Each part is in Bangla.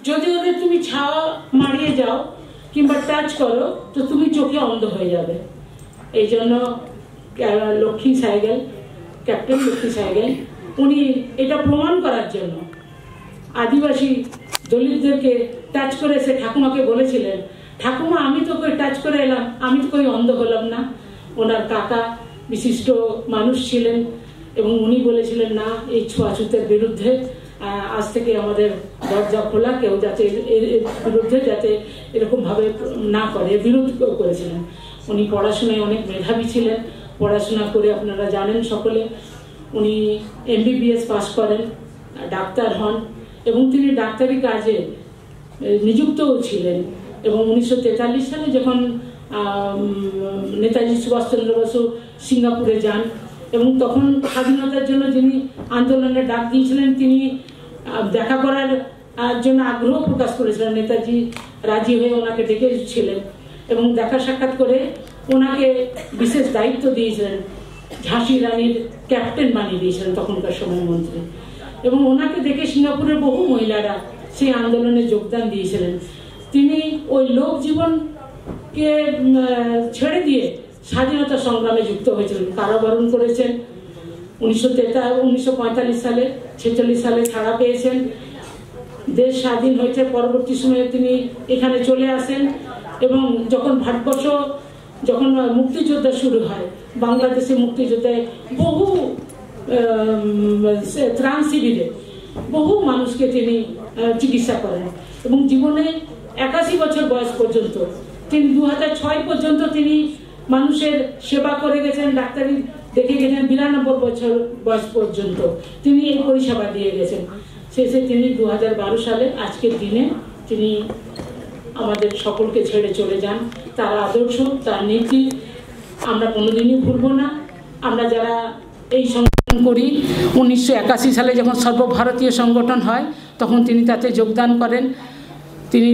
যদি ওদের তুমি ছাওয়া মারিয়ে যাও কিংবা টাচ করো তো তুমি চোখে অন্ধ হয়ে যাবে। এই জন্য Lakshmi cycle, captain Lakshmi cycle, উনি এটা প্রমাণ করার জন্য আদিবাসী দলিতদেরকে টাচ করে এসে ঠাকুমাকে বলেছিলেন, ঠাকুমা আমি তোকে টাচ করে এলাম, আমি তো কই অন্ধ হলাম না। ওনার কাকা বিশিষ্ট মানুষ ছিলেন এবং উনি বলেছিলেন না, এই ছোঁয়াছুতের বিরুদ্ধে আজ থেকে আমাদের দরজা খোলা, কেউ যাতে এর বিরুদ্ধে যাতে এরকম ভাবে না করে, বিরোধ করেছিলেন। উনি পড়াশোনায় অনেক মেধাবী ছিলেন, পড়াশোনা করে আপনারা জানেন সকলে উনি MBBS পাস করেন, ডাক্তার হন এবং তিনি ডাক্তারি কাজে নিযুক্তও ছিলেন। এবং 1943 সালে যখন নেতাজি সুভাষচন্দ্র বসু সিঙ্গাপুরে যান এবং তখন স্বাধীনতার জন্য যিনি আন্দোলনে ডাক দিয়েছিলেন তিনি দেখা করার জন্য আগ্রহ প্রকাশ করেছিলেন। নেতাজি রাজি হয়ে ওনাকে ডেকেছিলেন এবং দেখা সাক্ষাৎ করে ওনাকে বিশেষ দায়িত্ব দিয়েছিলেন, ঝাঁসি রানীর ক্যাপ্টেন বানিয়ে দিয়েছিলেন তখনকার সময় মন্ত্রী। এবং ওনাকে দেখে সিঙ্গাপুরের বহু মহিলারা সেই আন্দোলনে যোগদান দিয়েছিলেন। তিনি ওই লোক জীবনকে ছেড়ে দিয়ে স্বাধীনতা সংগ্রামে যুক্ত হয়েছিলেন, কারাবরণ করেছেন। 1945 সালে 46 সালে ছাড়া পেয়েছেন। দেশ স্বাধীন হয়েছে, পরবর্তী সময়ে তিনি এখানে চলে আসেন এবং যখন ভারতবর্ষ যখন মুক্তিযোদ্ধা শুরু হয়, বাংলাদেশে মুক্তিযোদ্ধায় বহু ত্রাণ শিবিরে বহু মানুষকে তিনি চিকিৎসা করেন এবং জীবনে 81 বছর বয়স পর্যন্ত তিনি 2006 পর্যন্ত তিনি মানুষের সেবা করে গেছেন, ডাক্তারি দেখে গেছেন। 92 বছর বয়স পর্যন্ত তিনি এই পরিষেবা দিয়ে গেছেন। শেষে তিনি 2012 সালে আজকের দিনে তিনি আমাদের সকলকে ছেড়ে চলে যান। তার আদর্শ, তার নীতি আমরা কোনোদিনই ভুলব না। আমরা যারা এই সংগঠন করি, 1981 সালে যখন সর্বভারতীয় সংগঠন হয় তখন তিনি তাতে যোগদান করেন। তিনি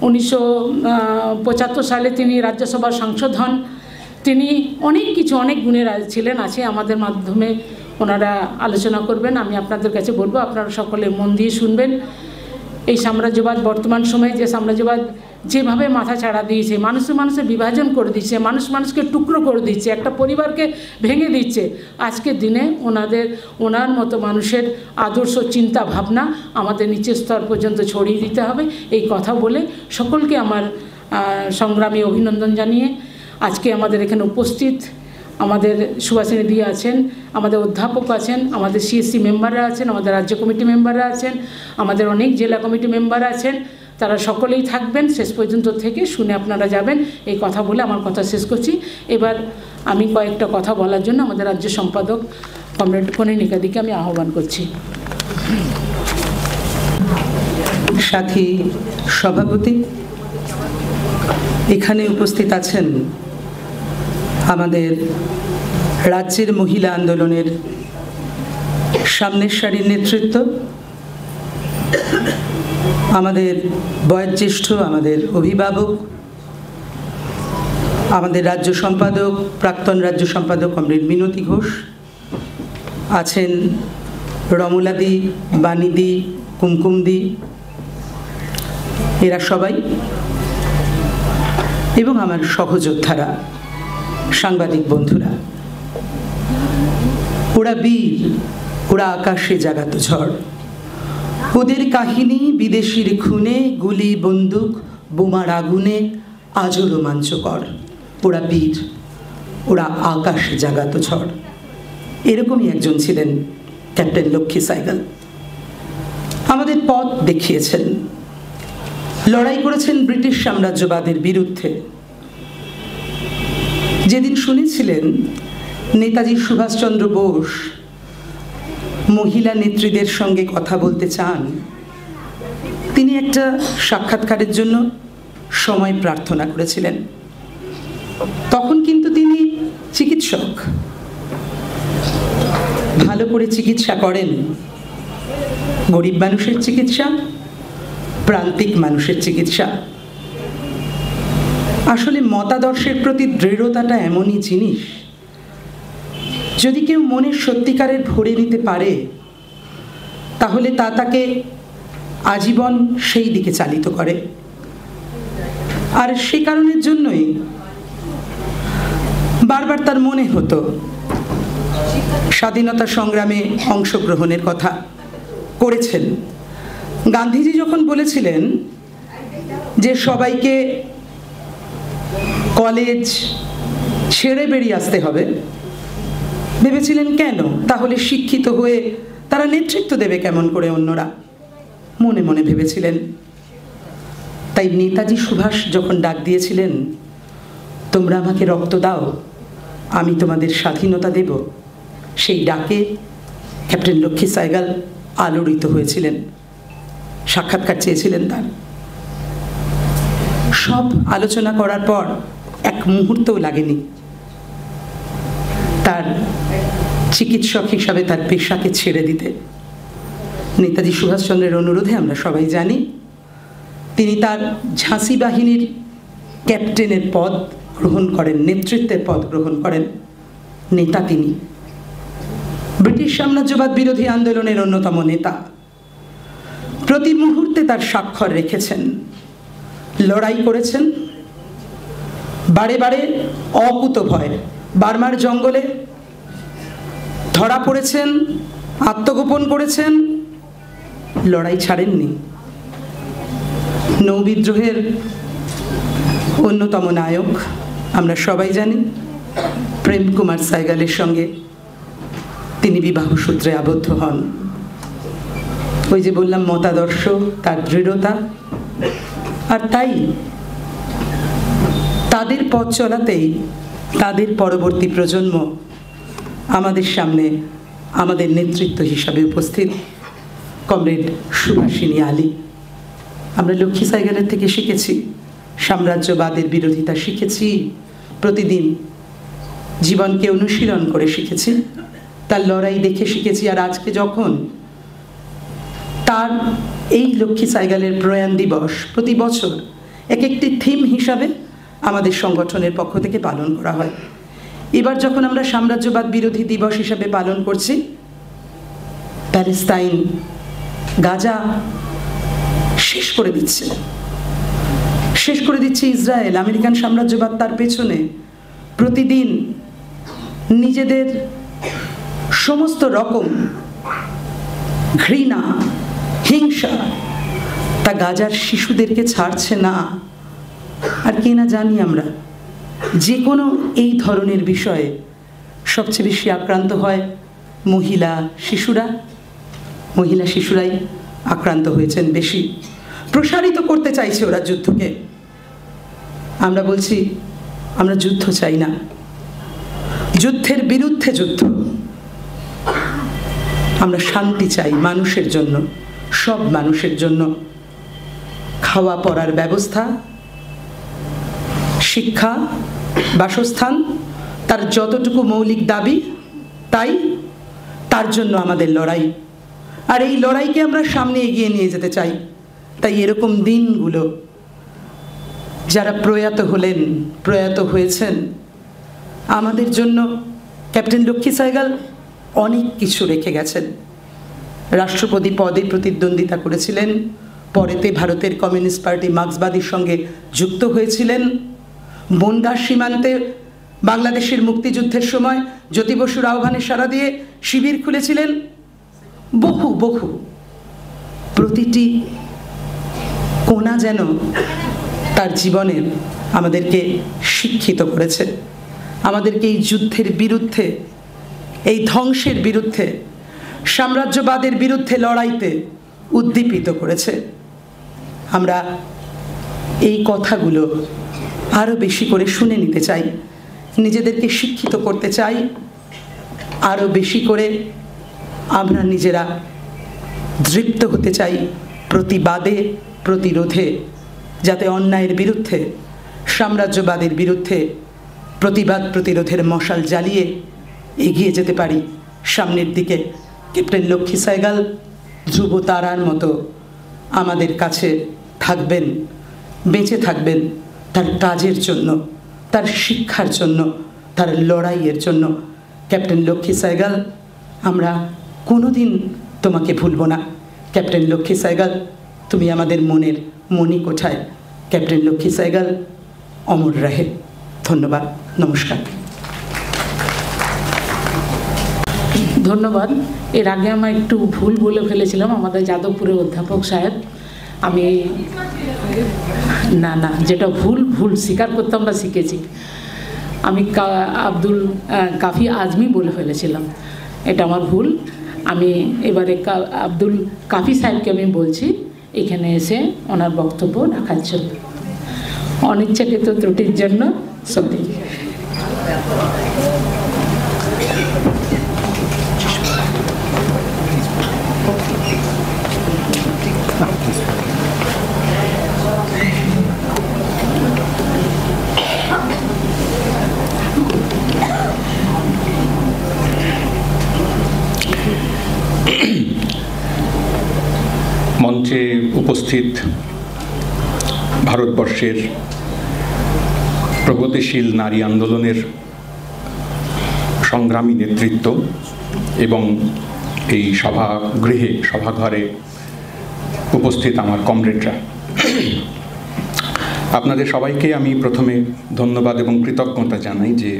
1975 সালে তিনি রাজ্যসভার সাংসদ হন। তিনি অনেক কিছু, অনেক গুণের ছিলেন, আছে আমাদের মাধ্যমে ওনারা আলোচনা করবেন। আমি আপনাদের কাছে বলবো আপনারা সকলে মন দিয়ে শুনবেন। এই সাম্রাজ্যবাদ, বর্তমান সময়ে যে সাম্রাজ্যবাদ যেভাবে মাথা ছাড়া দিয়েছে, মানুষের বিভাজন করে দিচ্ছে, মানুষকে টুকরো করে দিচ্ছে, একটা পরিবারকে ভেঙে দিচ্ছে, আজকের দিনে ওনার মতো মানুষের আদর্শ, চিন্তা ভাবনা আমাদের নিচের স্তর পর্যন্ত ছড়িয়ে দিতে হবে। এই কথা বলে সকলকে আমার সংগ্রামী অভিনন্দন জানিয়ে আজকে আমাদের এখানে উপস্থিত আমাদের সুভাষিনী দি আছেন, আমাদের অধ্যাপক আছেন, আমাদের CSC মেম্বাররা আছেন, আমাদের রাজ্য কমিটি মেম্বাররা আছেন, আমাদের অনেক জেলা কমিটি মেম্বার আছেন। তারা সকলেই থাকবেন, শেষ পর্যন্ত থেকে শুনে আপনারা যাবেন। এই কথা বলে আমার কথা শেষ করছি। এবার আমি কয়েকটা কথা বলার জন্য আমাদের রাজ্য সম্পাদক কমরেড কনিনিকা দিকে আমি আহ্বান করছি। সাথী সভাপতি, এখানে উপস্থিত আছেন আমাদের রাজ্যের মহিলা আন্দোলনের সামনের সারির নেতৃত্ব, আমাদের বয়োজ্যেষ্ঠ, আমাদের অভিভাবক, আমাদের রাজ্য সম্পাদক, প্রাক্তন রাজ্য সম্পাদক কমরেড মিনতি ঘোষ, আছেন রমলাদি, বাণীদি, কুমকুমদি, এরা সবাই, এবং আমার সহযোদ্ধারা, সাংবাদিক বন্ধুরা। ওরা বীর, ওরা আকাশে জাগাতো ঝড়, ওদের কাহিনী বিদেশির খুনে, গুলি, বন্দুক, বোমার আগুনে আজও রোমাঞ্চকর। ওরা বীর, ওরা আকাশে জাগাতো ঝড়। এরকমই একজন ছিলেন ক্যাপ্টেন লক্ষ্মী সাইকেল। আমাদের পথ দেখিয়েছেন, লড়াই করেছেন ব্রিটিশ সাম্রাজ্যবাদের বিরুদ্ধে। যেদিন শুনেছিলেন নেতাজি সুভাষচন্দ্র বোস মহিলা নেত্রীদের সঙ্গে কথা বলতে চান, তিনি একটা সাক্ষাৎকারের জন্য সময় প্রার্থনা করেছিলেন। তখন কিন্তু তিনি চিকিৎসক, ভালো করে চিকিৎসা করেন, গরিব মানুষের চিকিৎসা, প্রান্তিক মানুষের চিকিৎসা। আসলে মতাদর্শের প্রতি দৃঢ়তাটা এমনই জিনিস, যদি কেউ মনের সত্যিকারের ভরে নিতে পারে তাহলে তা তাকে আজীবন সেই দিকে চালিত করে। আর সে কারণের জন্যই বারবার তার মনে হতো স্বাধীনতা সংগ্রামে অংশগ্রহণের কথা করেছেন। গান্ধীজি যখন বলেছিলেন যে সবাইকে কলেজ ছেড়ে বেরিয়ে আসতে হবে, ভেবেছিলেন কেন? তাহলে শিক্ষিত হয়ে তারা নেতৃত্ব দেবে কেমন করে অন্যরা, মনে মনে ভেবেছিলেন। তাই নেতাজি সুভাষ যখন ডাক দিয়েছিলেন, তোমরা আমাকে রক্ত দাও, আমি তোমাদের স্বাধীনতা দেব, সেই ডাকে ক্যাপ্টেন লক্ষ্মী সাইগাল আলোড়িত হয়েছিলেন, সাক্ষাৎকার চেয়েছিলেন তার। সব আলোচনা করার পর এক মুহূর্তও লাগেনি তার চিকিৎসক হিসাবে তার পেশাকে ছেড়ে দিতে। নেতাজি সুভাষচন্দ্রের অনুরোধে আমরা সবাই জানি তিনি তার ঝাঁসি বাহিনীর ক্যাপ্টেনের পদ গ্রহণ করেন, নেতৃত্বের পদ গ্রহণ করেন। নেতা তিনি ব্রিটিশ সাম্রাজ্যবাদ বিরোধী আন্দোলনের অন্যতম নেতা। প্রতি মুহূর্তে তার স্বাক্ষর রেখেছেন, লড়াই করেছেন, বারে বারে অকুতভয় বার্মার জঙ্গলে ধরা পড়েছেন, আত্মগোপন করেছেন, লড়াই ছাড়েননি। নৌবিদ্রোহের অন্যতম নায়ক আমরা সবাই জানি, প্রেম কুমার সাইগালের সঙ্গে তিনি বিবাহ সূত্রে আবদ্ধ হন। ওই যে বললাম মতাদর্শ, তার দৃঢ়তা, আর তাই তাদের পথ চলাতেই তাদের পরবর্তী প্রজন্ম আমাদের সামনে আমাদের নেতৃত্ব হিসাবে উপস্থিত কমরেড সুভাষিনী আলী। আমরা লক্ষ্মী সাইগালের থেকে শিখেছি সাম্রাজ্যবাদের বিরোধিতা, শিখেছি প্রতিদিন জীবনকে অনুশীলন করে শিখেছি, তার লড়াই দেখে শিখেছি। আর আজকে যখন তার এই লক্ষ্মী সাইগালের প্রয়াণ দিবস প্রতি বছর এক একটি থিম হিসাবে আমাদের সংগঠনের পক্ষ থেকে পালন করা হয়, এবার যখন আমরা সাম্রাজ্যবাদ বিরোধী দিবস হিসাবে পালন করছি, প্যালেস্তাইন গাজা শেষ করে দিচ্ছে ইসরায়েল, আমেরিকান সাম্রাজ্যবাদ তার পেছনে প্রতিদিন নিজেদের সমস্ত রকম ঘৃণা, হিংসা তা গাজার শিশুদেরকে ছাড়ছে না। আর কি না জানি আমরা, যে কোনো এই ধরনের বিষয়ে সবচেয়ে বেশি আক্রান্ত হয় মহিলা শিশুরাই আক্রান্ত হয়েছেন বেশি। প্রসারিত করতে চাইছে ওরা যুদ্ধকে। আমরা বলছি আমরা যুদ্ধ চাই না, যুদ্ধের বিরুদ্ধে যুদ্ধ। আমরা শান্তি চাই মানুষের জন্য, সব মানুষের জন্য। খাওয়া পড়ার ব্যবস্থা, শিক্ষা, বাসস্থান, তার যতটুকু মৌলিক দাবি তার জন্য আমাদের লড়াই। আর এই লড়াইকে আমরা সামনে এগিয়ে নিয়ে যেতে চাই। তাই এরকম দিনগুলো যারা প্রয়াত হয়েছেন আমাদের জন্য ক্যাপ্টেন লক্ষ্মী সাইগাল অনেক কিছু রেখে গেছেন। রাষ্ট্রপতি পদে প্রতিদ্বন্দ্বিতা করেছিলেন, পরেতে ভারতের কমিউনিস্ট পার্টি মার্ক্সবাদীর সঙ্গে যুক্ত হয়েছিলেন। বনগাঁ সীমান্তে বাংলাদেশের মুক্তিযুদ্ধের সময় জ্যোতি বসুর আহ্বানে সাড়া দিয়ে শিবির খুলেছিলেন। বহু প্রতিটি কোণা যেন তার জীবনের আমাদেরকে শিক্ষিত করেছে, আমাদেরকে এই যুদ্ধের বিরুদ্ধে, এই ধ্বংসের বিরুদ্ধে, সাম্রাজ্যবাদের বিরুদ্ধে লড়াইতে উদ্দীপিত করেছে। আমরা এই কথাগুলো আরও বেশি করে শুনে নিতে চাই, নিজেদেরকে শিক্ষিত করতে চাই, আরও বেশি করে আমরা নিজেরা দৃপ্ত হতে চাই প্রতিবাদে, প্রতিরোধে, যাতে অন্যায়ের বিরুদ্ধে, সাম্রাজ্যবাদের বিরুদ্ধে প্রতিবাদ প্রতিরোধের মশাল জ্বালিয়ে এগিয়ে যেতে পারি সামনের দিকে। ক্যাপ্টেন লক্ষ্মী সাইগাল ধ্রুব তারার মতো আমাদের কাছে থাকবেন, বেঁচে থাকবেন তার কাজের জন্য, তার শিক্ষার জন্য, তার লড়াইয়ের জন্য। ক্যাপ্টেন লক্ষ্মী সাইগাল, আমরা কোনোদিন তোমাকে ভুলব না। ক্যাপ্টেন লক্ষ্মী সাইগাল, তুমি আমাদের মনের মণিকোঠায়। ক্যাপ্টেন লক্ষ্মী সাইগাল, অমর রাহে। ধন্যবাদ, নমস্কার। ধন্যবাদ। এর আগে আমার একটু ভুল বলে ফেলেছিলাম আমাদের যাদবপুরের অধ্যাপক সাহেব। আমি না যেটা ভুল স্বীকার করতে আমরা শিখেছি। আমি আব্দুল কাফি আজমি বলে ফেলেছিলাম, এটা আমার ভুল। আমি এবারে আব্দুল কাফি সাহেবকে আমি বলছি এখানে এসে ওনার বক্তব্য রাখার জন্য। অনিচ্ছাকৃত ত্রুটির জন্য সরি। মঞ্চে উপস্থিত ভারতবর্ষের প্রগতিশীল নারী আন্দোলনের সংগ্রামী নেতৃত্ব এবং এই সভাঘরে উপস্থিত আমার কমরেডরা, আপনাদের সবাইকে আমি প্রথমে ধন্যবাদ এবং কৃতজ্ঞতা জানাই যে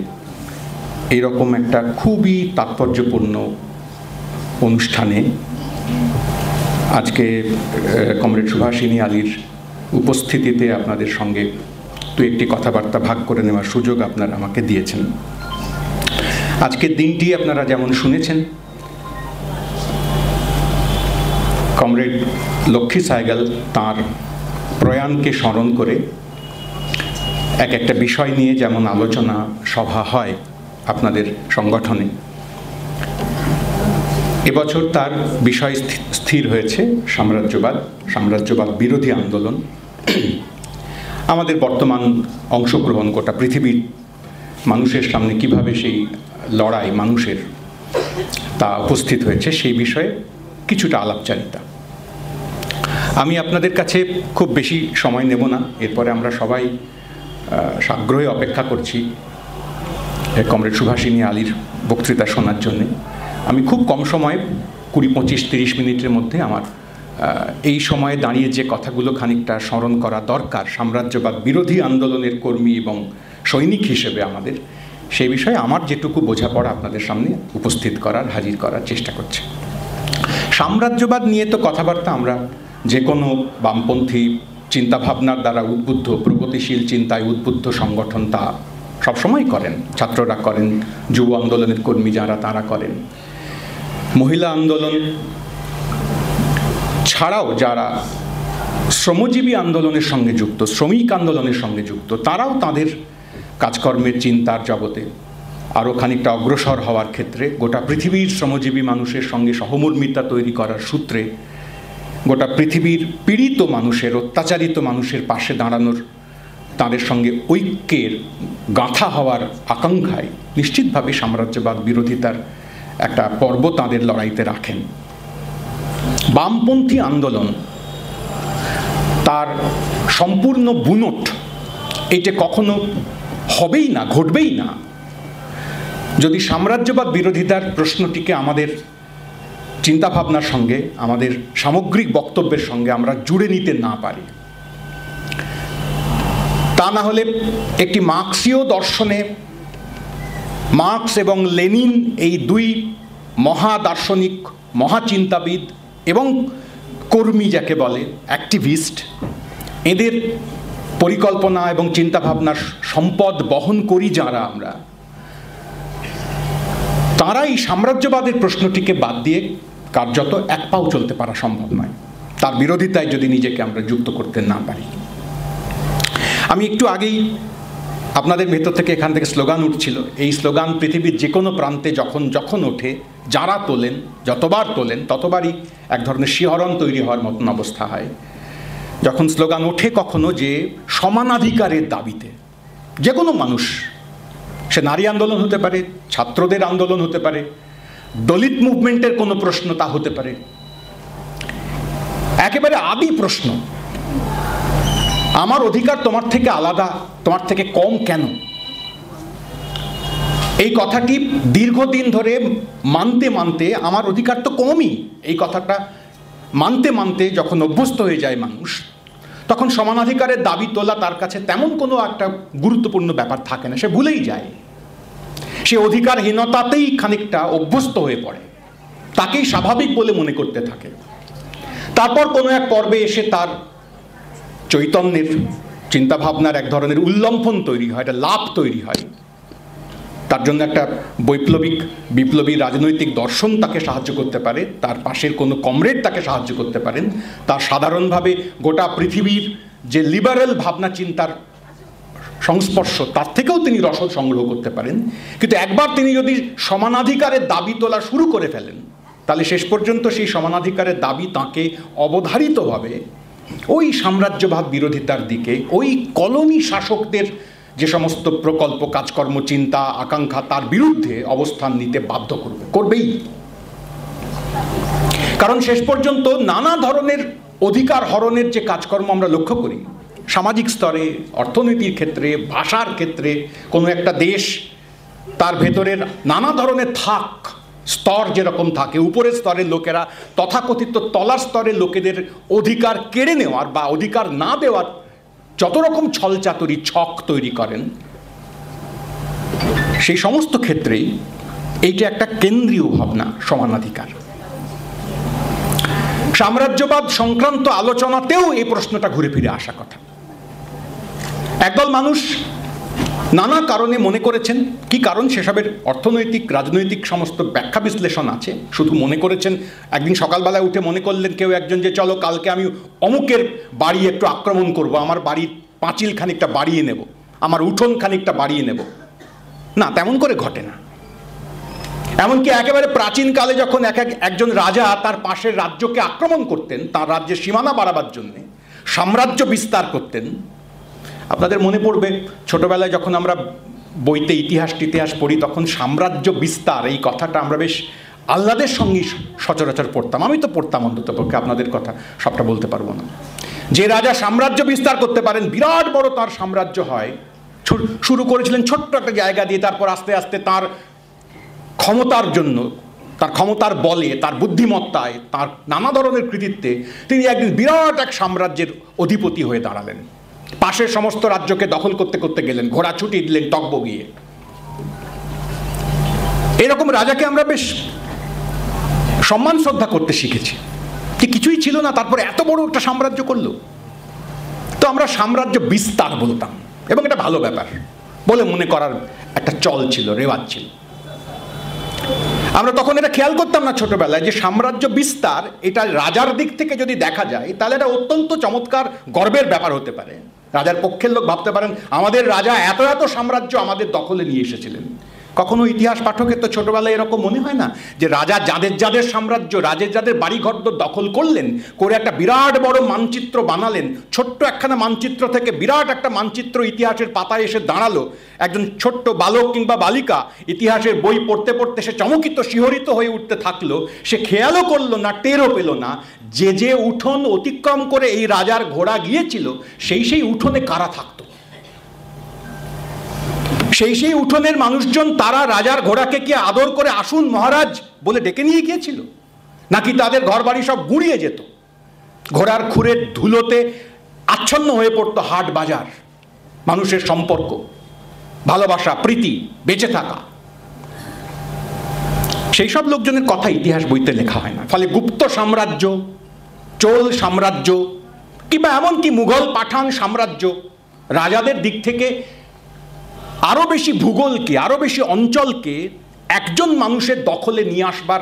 এইরকম একটা খুবই তাৎপর্যপূর্ণ অনুষ্ঠানে আজকে কমরেড সুভাষিনী আলীর উপস্থিতিতে আপনাদের সঙ্গে একটি কথাবার্তা ভাগ করে নেওয়ার সুযোগ আপনারা আমাকে দিয়েছেন। আজকের দিনটি আপনারা যেমন শুনেছেন, কমরেড লক্ষ্মী সাইগাল তাঁর প্রয়াণকে স্মরণ করে একটা বিষয় নিয়ে যেমন আলোচনা সভা হয় আপনাদের সংগঠনে, এবছর তার বিষয় স্থির হয়েছে সাম্রাজ্যবাদ বিরোধী আন্দোলন। আমাদের বর্তমান অংশগ্রহণ গোটা পৃথিবীর মানুষের সামনে কিভাবে সেই লড়াই মানুষের তা উপস্থিত হয়েছে সেই বিষয়ে কিছুটা আলাপচারিতা। আমি আপনাদের কাছে খুব বেশি সময় নেব না, এরপরে আমরা সবাই সাগ্রহে অপেক্ষা করছি কমরেড সুভাষিনী আলীর বক্তৃতা শোনার জন্যে। আমি খুব কম সময়ে 20-25-30 মিনিটের মধ্যে আমার এই সময়ে দাঁড়িয়ে যে কথাগুলো খানিকটা স্মরণ করা দরকার সাম্রাজ্যবাদ বিরোধী আন্দোলনের কর্মী এবং সৈনিক হিসেবে আমাদের, সেই বিষয়ে আমার যেটুকু বোঝাপড়া আপনাদের সামনে উপস্থিত করার হাজির করার চেষ্টা করছি। সাম্রাজ্যবাদ নিয়ে তো কথাবার্তা আমরা যে কোনো বামপন্থী চিন্তাভাবনার দ্বারা উদ্বুদ্ধ প্রগতিশীল চিন্তায় উদ্বুদ্ধ সংগঠন তা সবসময় করেন, ছাত্ররা করেন, যুব আন্দোলনের কর্মী যারা তারা করেন, মহিলা আন্দোলন ছাড়াও যারা শ্রমজীবী আন্দোলনের সঙ্গে যুক্ত, শ্রমিক আন্দোলনের সঙ্গে যুক্ত, তারাও তাদের কাজকর্মের চিন্তার জগতে আরও খানিকটা অগ্রসর হওয়ার ক্ষেত্রে গোটা পৃথিবীর শ্রমজীবী মানুষের সঙ্গে সহমর্মিতা তৈরি করার সূত্রে গোটা পৃথিবীর পীড়িত মানুষের, অত্যাচারিত মানুষের পাশে দাঁড়ানোর, তাদের সঙ্গে ঐক্যের গাঁথা হওয়ার আকাঙ্ক্ষায় নিশ্চিতভাবে সাম্রাজ্যবাদ বিরোধিতার একটা পর্ব তাদের লড়াইতে রাখেন। বামপন্থী আন্দোলন তার সম্পূর্ণ বুনট এটা কখনো হবেই না, ঘটবেই না যদি সাম্রাজ্যবাদ বিরোধিতার প্রশ্নটিকে আমাদের চিন্তাভাবনার সঙ্গে, আমাদের সামগ্রিক বক্তব্যের সঙ্গে আমরা জুড়ে নিতে না পারি। তা না হলে একটি মার্ক্সীয় দর্শনে মার্ক্স এবং লেনিন এই দুই মহাদার্শনিক, মহাচিন্তাবিদ এবং কর্মী যাকে বলে অ্যাক্টিভিস্ট, এদের পরিকল্পনা এবং চিন্তাভাবনার সম্পদ বহন করি যারা আমরা, তারা এই সাম্রাজ্যবাদের প্রশ্নটিকে বাদ দিয়ে কার্যত এক পাও চলতে পারা সম্ভব নয়, তার বিরোধিতায় যদি নিজেকে আমরা যুক্ত করতে না পারি। আমি একটু আগেই আপনাদের ভেতর থেকে এখান থেকে স্লোগান উঠছিল, এই স্লোগান পৃথিবীর যে কোনো প্রান্তে যখন ওঠে, যারা তোলেন, যতবার তোলেন ততবারই এক ধরনের শিহরণ তৈরি হওয়ার মতন অবস্থা হয়। যখন স্লোগান ওঠে কখনো যে সমানাধিকারের দাবিতে যে কোনো মানুষ, সে নারী আন্দোলন হতে পারে, ছাত্রদের আন্দোলন হতে পারে, দলিত মুভমেন্টের কোনো প্রশ্ন তা হতে পারে, একেবারে আদি প্রশ্ন, আমার অধিকার তোমার থেকে আলাদা, তোমার থেকে কম কেন? এই কথাটি দীর্ঘদিন ধরে মানতে মানতে আমার অধিকার তো কমই, এই কথাটা মানতে মানতে যখন অভ্যস্ত হয়ে যায় মানুষ, তখন সমানাধিকারের দাবি তোলা তার কাছে তেমন কোনো একটা গুরুত্বপূর্ণ ব্যাপার থাকে না, সে ভুলেই যায়। সে অধিকারহীনতাতেই খানিকটা অভ্যস্ত হয়ে পড়ে, তাকেই স্বাভাবিক বলে মনে করতে থাকে। তারপর কোনো এক পর্বে এসে তার চৈতন্যের চিন্তাভাবনার এক ধরনের উল্লম্ফন তৈরি হয়, একটা লাভ তৈরি হয়। তার জন্য একটা বিপ্লবী রাজনৈতিক দর্শন তাকে সাহায্য করতে পারে, তার পাশের কোনো কমরেড তাকে সাহায্য করতে পারেন, তার সাধারণভাবে গোটা পৃথিবীর যে লিবারেল ভাবনা চিন্তার সংস্পর্শ তার থেকেও তিনি রসদ সংগ্রহ করতে পারেন। কিন্তু একবার তিনি যদি সমানাধিকারের দাবি তোলা শুরু করে ফেলেন, তাহলে শেষ পর্যন্ত সেই সমানাধিকারের দাবি তাকে অবধারিতভাবে ওই সাম্রাজ্যবাদ বিরোধিতার দিকে, ওই কলোনি শাসকদের যে সমস্ত প্রকল্প, কাজকর্ম, চিন্তা, আকাঙ্ক্ষা, তার বিরুদ্ধে অবস্থান নিতে বাধ্য করবেই। কারণ শেষ পর্যন্ত নানা ধরনের অধিকার হরণের যে কাজকর্ম আমরা লক্ষ্য করি, সামাজিক স্তরে, অর্থনীতির ক্ষেত্রে, ভাষার ক্ষেত্রে, কোনো একটা দেশ তার ভেতরের নানা ধরনের স্তর যেরকম থাকে, উপরের স্তরের লোকেরা তথাকথিত তলার স্তরের লোকেদের অধিকার কেড়ে নেওয়ার বা অধিকার না দেওয়ার যত রকম ছলচাতুরি ছক তৈরি করেন, সেই সমস্ত ক্ষেত্রেই এইটা একটা কেন্দ্রীয় ভাবনা, সমানাধিকার। সাম্রাজ্যবাদ সংক্রান্ত আলোচনাতেও এই প্রশ্নটা ঘুরে ফিরে আসা কথা। একদল মানুষ নানা কারণে মনে করেছেন, কি কারণ সেসবের অর্থনৈতিক, রাজনৈতিক সমস্ত ব্যাখ্যা বিশ্লেষণ আছে। শুধু মনে করেছেন, একদিন সকালবেলায় উঠে মনে করলেন কেউ একজন যে চলো কালকে আমি অমুকের বাড়ি একটু আক্রমণ করব, আমার বাড়ির পাঁচিল খানিকটা বাড়িয়ে নেব, আমার উঠোন খানিকটা বাড়িয়ে নেব। না, তেমন করে ঘটে না। এমনকি একেবারে প্রাচীনকালে যখন একজন রাজা তার পাশের রাজ্যকে আক্রমণ করতেন, তার রাজ্যের সীমানা বাড়াবার জন্যে সাম্রাজ্য বিস্তার করতেন, আপনাদের মনে পড়বে ছোটবেলায় যখন আমরা বইতে ইতিহাস পড়ি, তখন সাম্রাজ্য বিস্তার এই কথাটা আমরা বেশ আহ্লাদের সঙ্গেই সচরাচর পড়তাম। আমি তো পড়তাম অন্ততপক্ষে, আপনাদের কথা সবটা বলতে পারবো না। যে রাজা সাম্রাজ্য বিস্তার করতে পারেন, বিরাট বড় তার সাম্রাজ্য হয়, শুরু করেছিলেন ছোট্ট একটা জায়গা দিয়ে, তারপর আস্তে আস্তে তার ক্ষমতার জন্য, তার ক্ষমতার বলে, তার বুদ্ধিমত্তায়, তার নানা ধরনের কৃতিত্বে তিনি একদিন বিরাট এক সাম্রাজ্যের অধিপতি হয়ে দাঁড়ালেন। পাশের সমস্ত রাজ্যকে দখল করতে করতে গেলেন, ঘোড়া ছুটি দিলেন টগবগিয়ে। এরকম রাজাকে আমরা বেশ সম্মান শ্রদ্ধা করতে শিখেছি, যে কিছুই ছিল না, তারপরে এত বড় একটা সাম্রাজ্য করলো। তো আমরা সাম্রাজ্য বিস্তার বলতাম, এবং এটা ভালো ব্যাপার বলে মনে করার একটা চল ছিল, রেওয়াজ ছিল। আমরা তখন এটা খেয়াল করতাম না ছোটবেলায় যে সাম্রাজ্য বিস্তার এটা রাজার দিক থেকে যদি দেখা যায়, তাহলে এটা অত্যন্ত চমৎকার গর্বের ব্যাপার হতে পারে। রাজার পক্ষের লোক ভাবতে পারেন আমাদের রাজা এত এত সাম্রাজ্য আমাদের দখলে নিয়ে এসেছিলেন। কখনো ইতিহাস পাঠকের তো ছোটবেলায় এরকম মনে হয় না যে রাজা যাদের সাম্রাজ্য, যাদের বাড়িঘর দখল করলেন, করে একটা বিরাট বড় মানচিত্র বানালেন, ছোট্ট একখানা মানচিত্র থেকে বিরাট একটা মানচিত্র ইতিহাসের পাতায় এসে দাঁড়ালো। একজন ছোট্ট বালক কিংবা বালিকা ইতিহাসের বই পড়তে পড়তে সে চমকিত, শিহরিত হয়ে উঠতে থাকলো। সে খেয়ালও করলো না, টেরও পেল না যে উঠোন অতিক্রম করে এই রাজার ঘোড়া গিয়েছিল, সেই উঠোনে কারা থাকতো। সেই উঠোনের মানুষজন তারা রাজার ঘোড়াকে কি আদর করে আসুন মহারাজ বলে ডেকে নিয়ে গিয়েছিল, নাকি তাদের ঘর বাড়ি সব গুঁড়িয়ে যেত, ঘোড়ার খুরের ধুলোতে আচ্ছন্ন হয়ে পড়তো হাট বাজার, মানুষের সম্পর্ক, ভালোবাসা, প্রীতি, বেঁচে থাকা। সেই সব লোকজনের কথা ইতিহাস বইতে লেখা হয় না। ফলে গুপ্ত সাম্রাজ্য, চোল সাম্রাজ্য কিংবা এমনকি মুঘল পাঠান সাম্রাজ্য রাজাদের দিক থেকে আরো বেশি ভূগোলকে, আরো বেশি অঞ্চলকে একজন মানুষের দখলে নিয়ে আসবার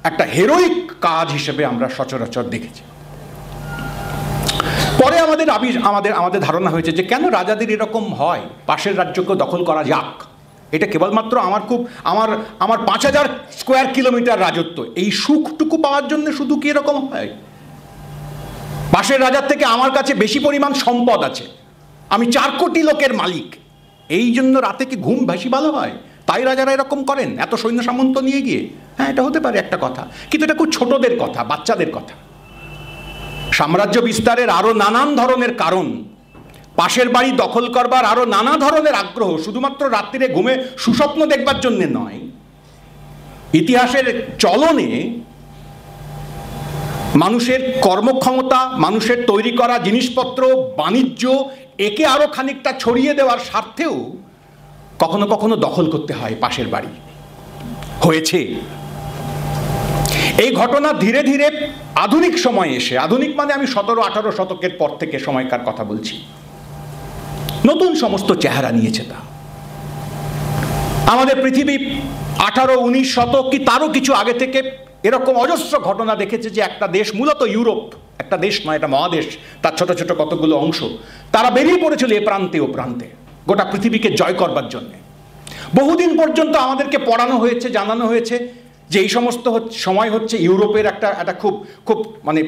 একটা হেরোইক কাজ হিসেবে আমরা সচরাচর দেখেছি। পরে আমাদের ধারণা হয়েছে যে কেন রাজাদের এরকম হয়, পাশের রাজ্যকে দখল করা যাক। এটা কেবলমাত্র আমার 5000 স্কোয়ার কিলোমিটার রাজত্ব, এই সুখটুকু পাওয়ার জন্য শুধু কি এরকম হয়? পাশের রাজার থেকে আমার কাছে বেশি পরিমাণ সম্পদ আছে, আমি 4 কোটি লোকের মালিক, এই জন্য রাতে কি ঘুম বেশি ভালো হয়, তাই রাজারা এরকম করেন এত সৈন্য সামন্ত নিয়ে গিয়ে? হ্যাঁ, এটা হতে পারে একটা কথা, কিন্তু এটা খুব ছোটদের কথা, বাচ্চাদের কথা। সাম্রাজ্য বিস্তারের আরো নানান ধরনের কারণ, পাশের বাড়ি দখল করবার আরো নানা ধরনের আগ্রহ, শুধুমাত্র রাত্রিরে ঘুমে সুস্বপ্ন দেখবার জন্য নয়, ইতিহাসের চলনে মানুষের কর্মক্ষমতা, মানুষের তৈরি করা জিনিসপত্র, বাণিজ্য, একে আরো খানিকটা ছড়িয়ে দেওয়ার স্বার্থেও কখনো কখনো দখল করতে হয় পাশের বাড়ি। হয়েছে এই ঘটনা ধীরে ধীরে আধুনিক সময়ে এসে, আধুনিক মানে আমি 17-18 শতকের পর থেকে সময়কার কথা বলছি, নতুন সমস্ত চেহারা নিয়েছে। তা আমাদের পৃথিবী 18-19 শতক কি তারও কিছু আগে থেকে এরকম অজস্র ঘটনা দেখেছে যে একটা দেশ, মূলত ইউরোপ, একটা দেশ নয়, একটা মহাদেশ, তার ছোট ছোট কতগুলো অংশ, তারা বেরিয়ে পড়েছিল এ প্রান্তে ও প্রান্তে গোটা পৃথিবীকে জয় করবার জন্য। বহুদিন পর্যন্ত আমাদেরকে পড়ানো হয়েছে, জানানো হয়েছে যে এই সমস্ত সময় হচ্ছে ইউরোপের একটা খুব খুব মানে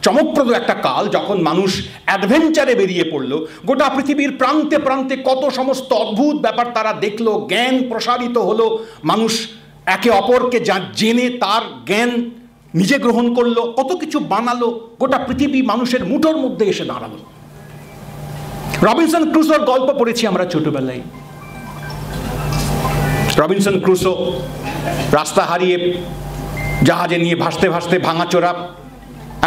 চমকপ্রদ একটা কাল, যখন মানুষ অ্যাডভেঞ্চারে বেরিয়ে পড়লো। গোটা পৃথিবীর প্রান্তে প্রান্তে কত সমস্ত অদ্ভুত ব্যাপার তারা দেখলো, জ্ঞান প্রসারিত হলো, মানুষ একে অপরকে জেনে তার জ্ঞান নিজে গ্রহণ করলো, কত কিছু বানালো, গোটা পৃথিবী মানুষের মুঠোর মধ্যে এসে দাঁড়ালো। রবিনসন ক্রুসোর গল্প পড়েছি আমরা ছোটবেলায়। রবিনসন ক্রুসো রাস্তা হারিয়ে জাহাজে নিয়ে ভাসতে ভাসতে ভাঙাচোরা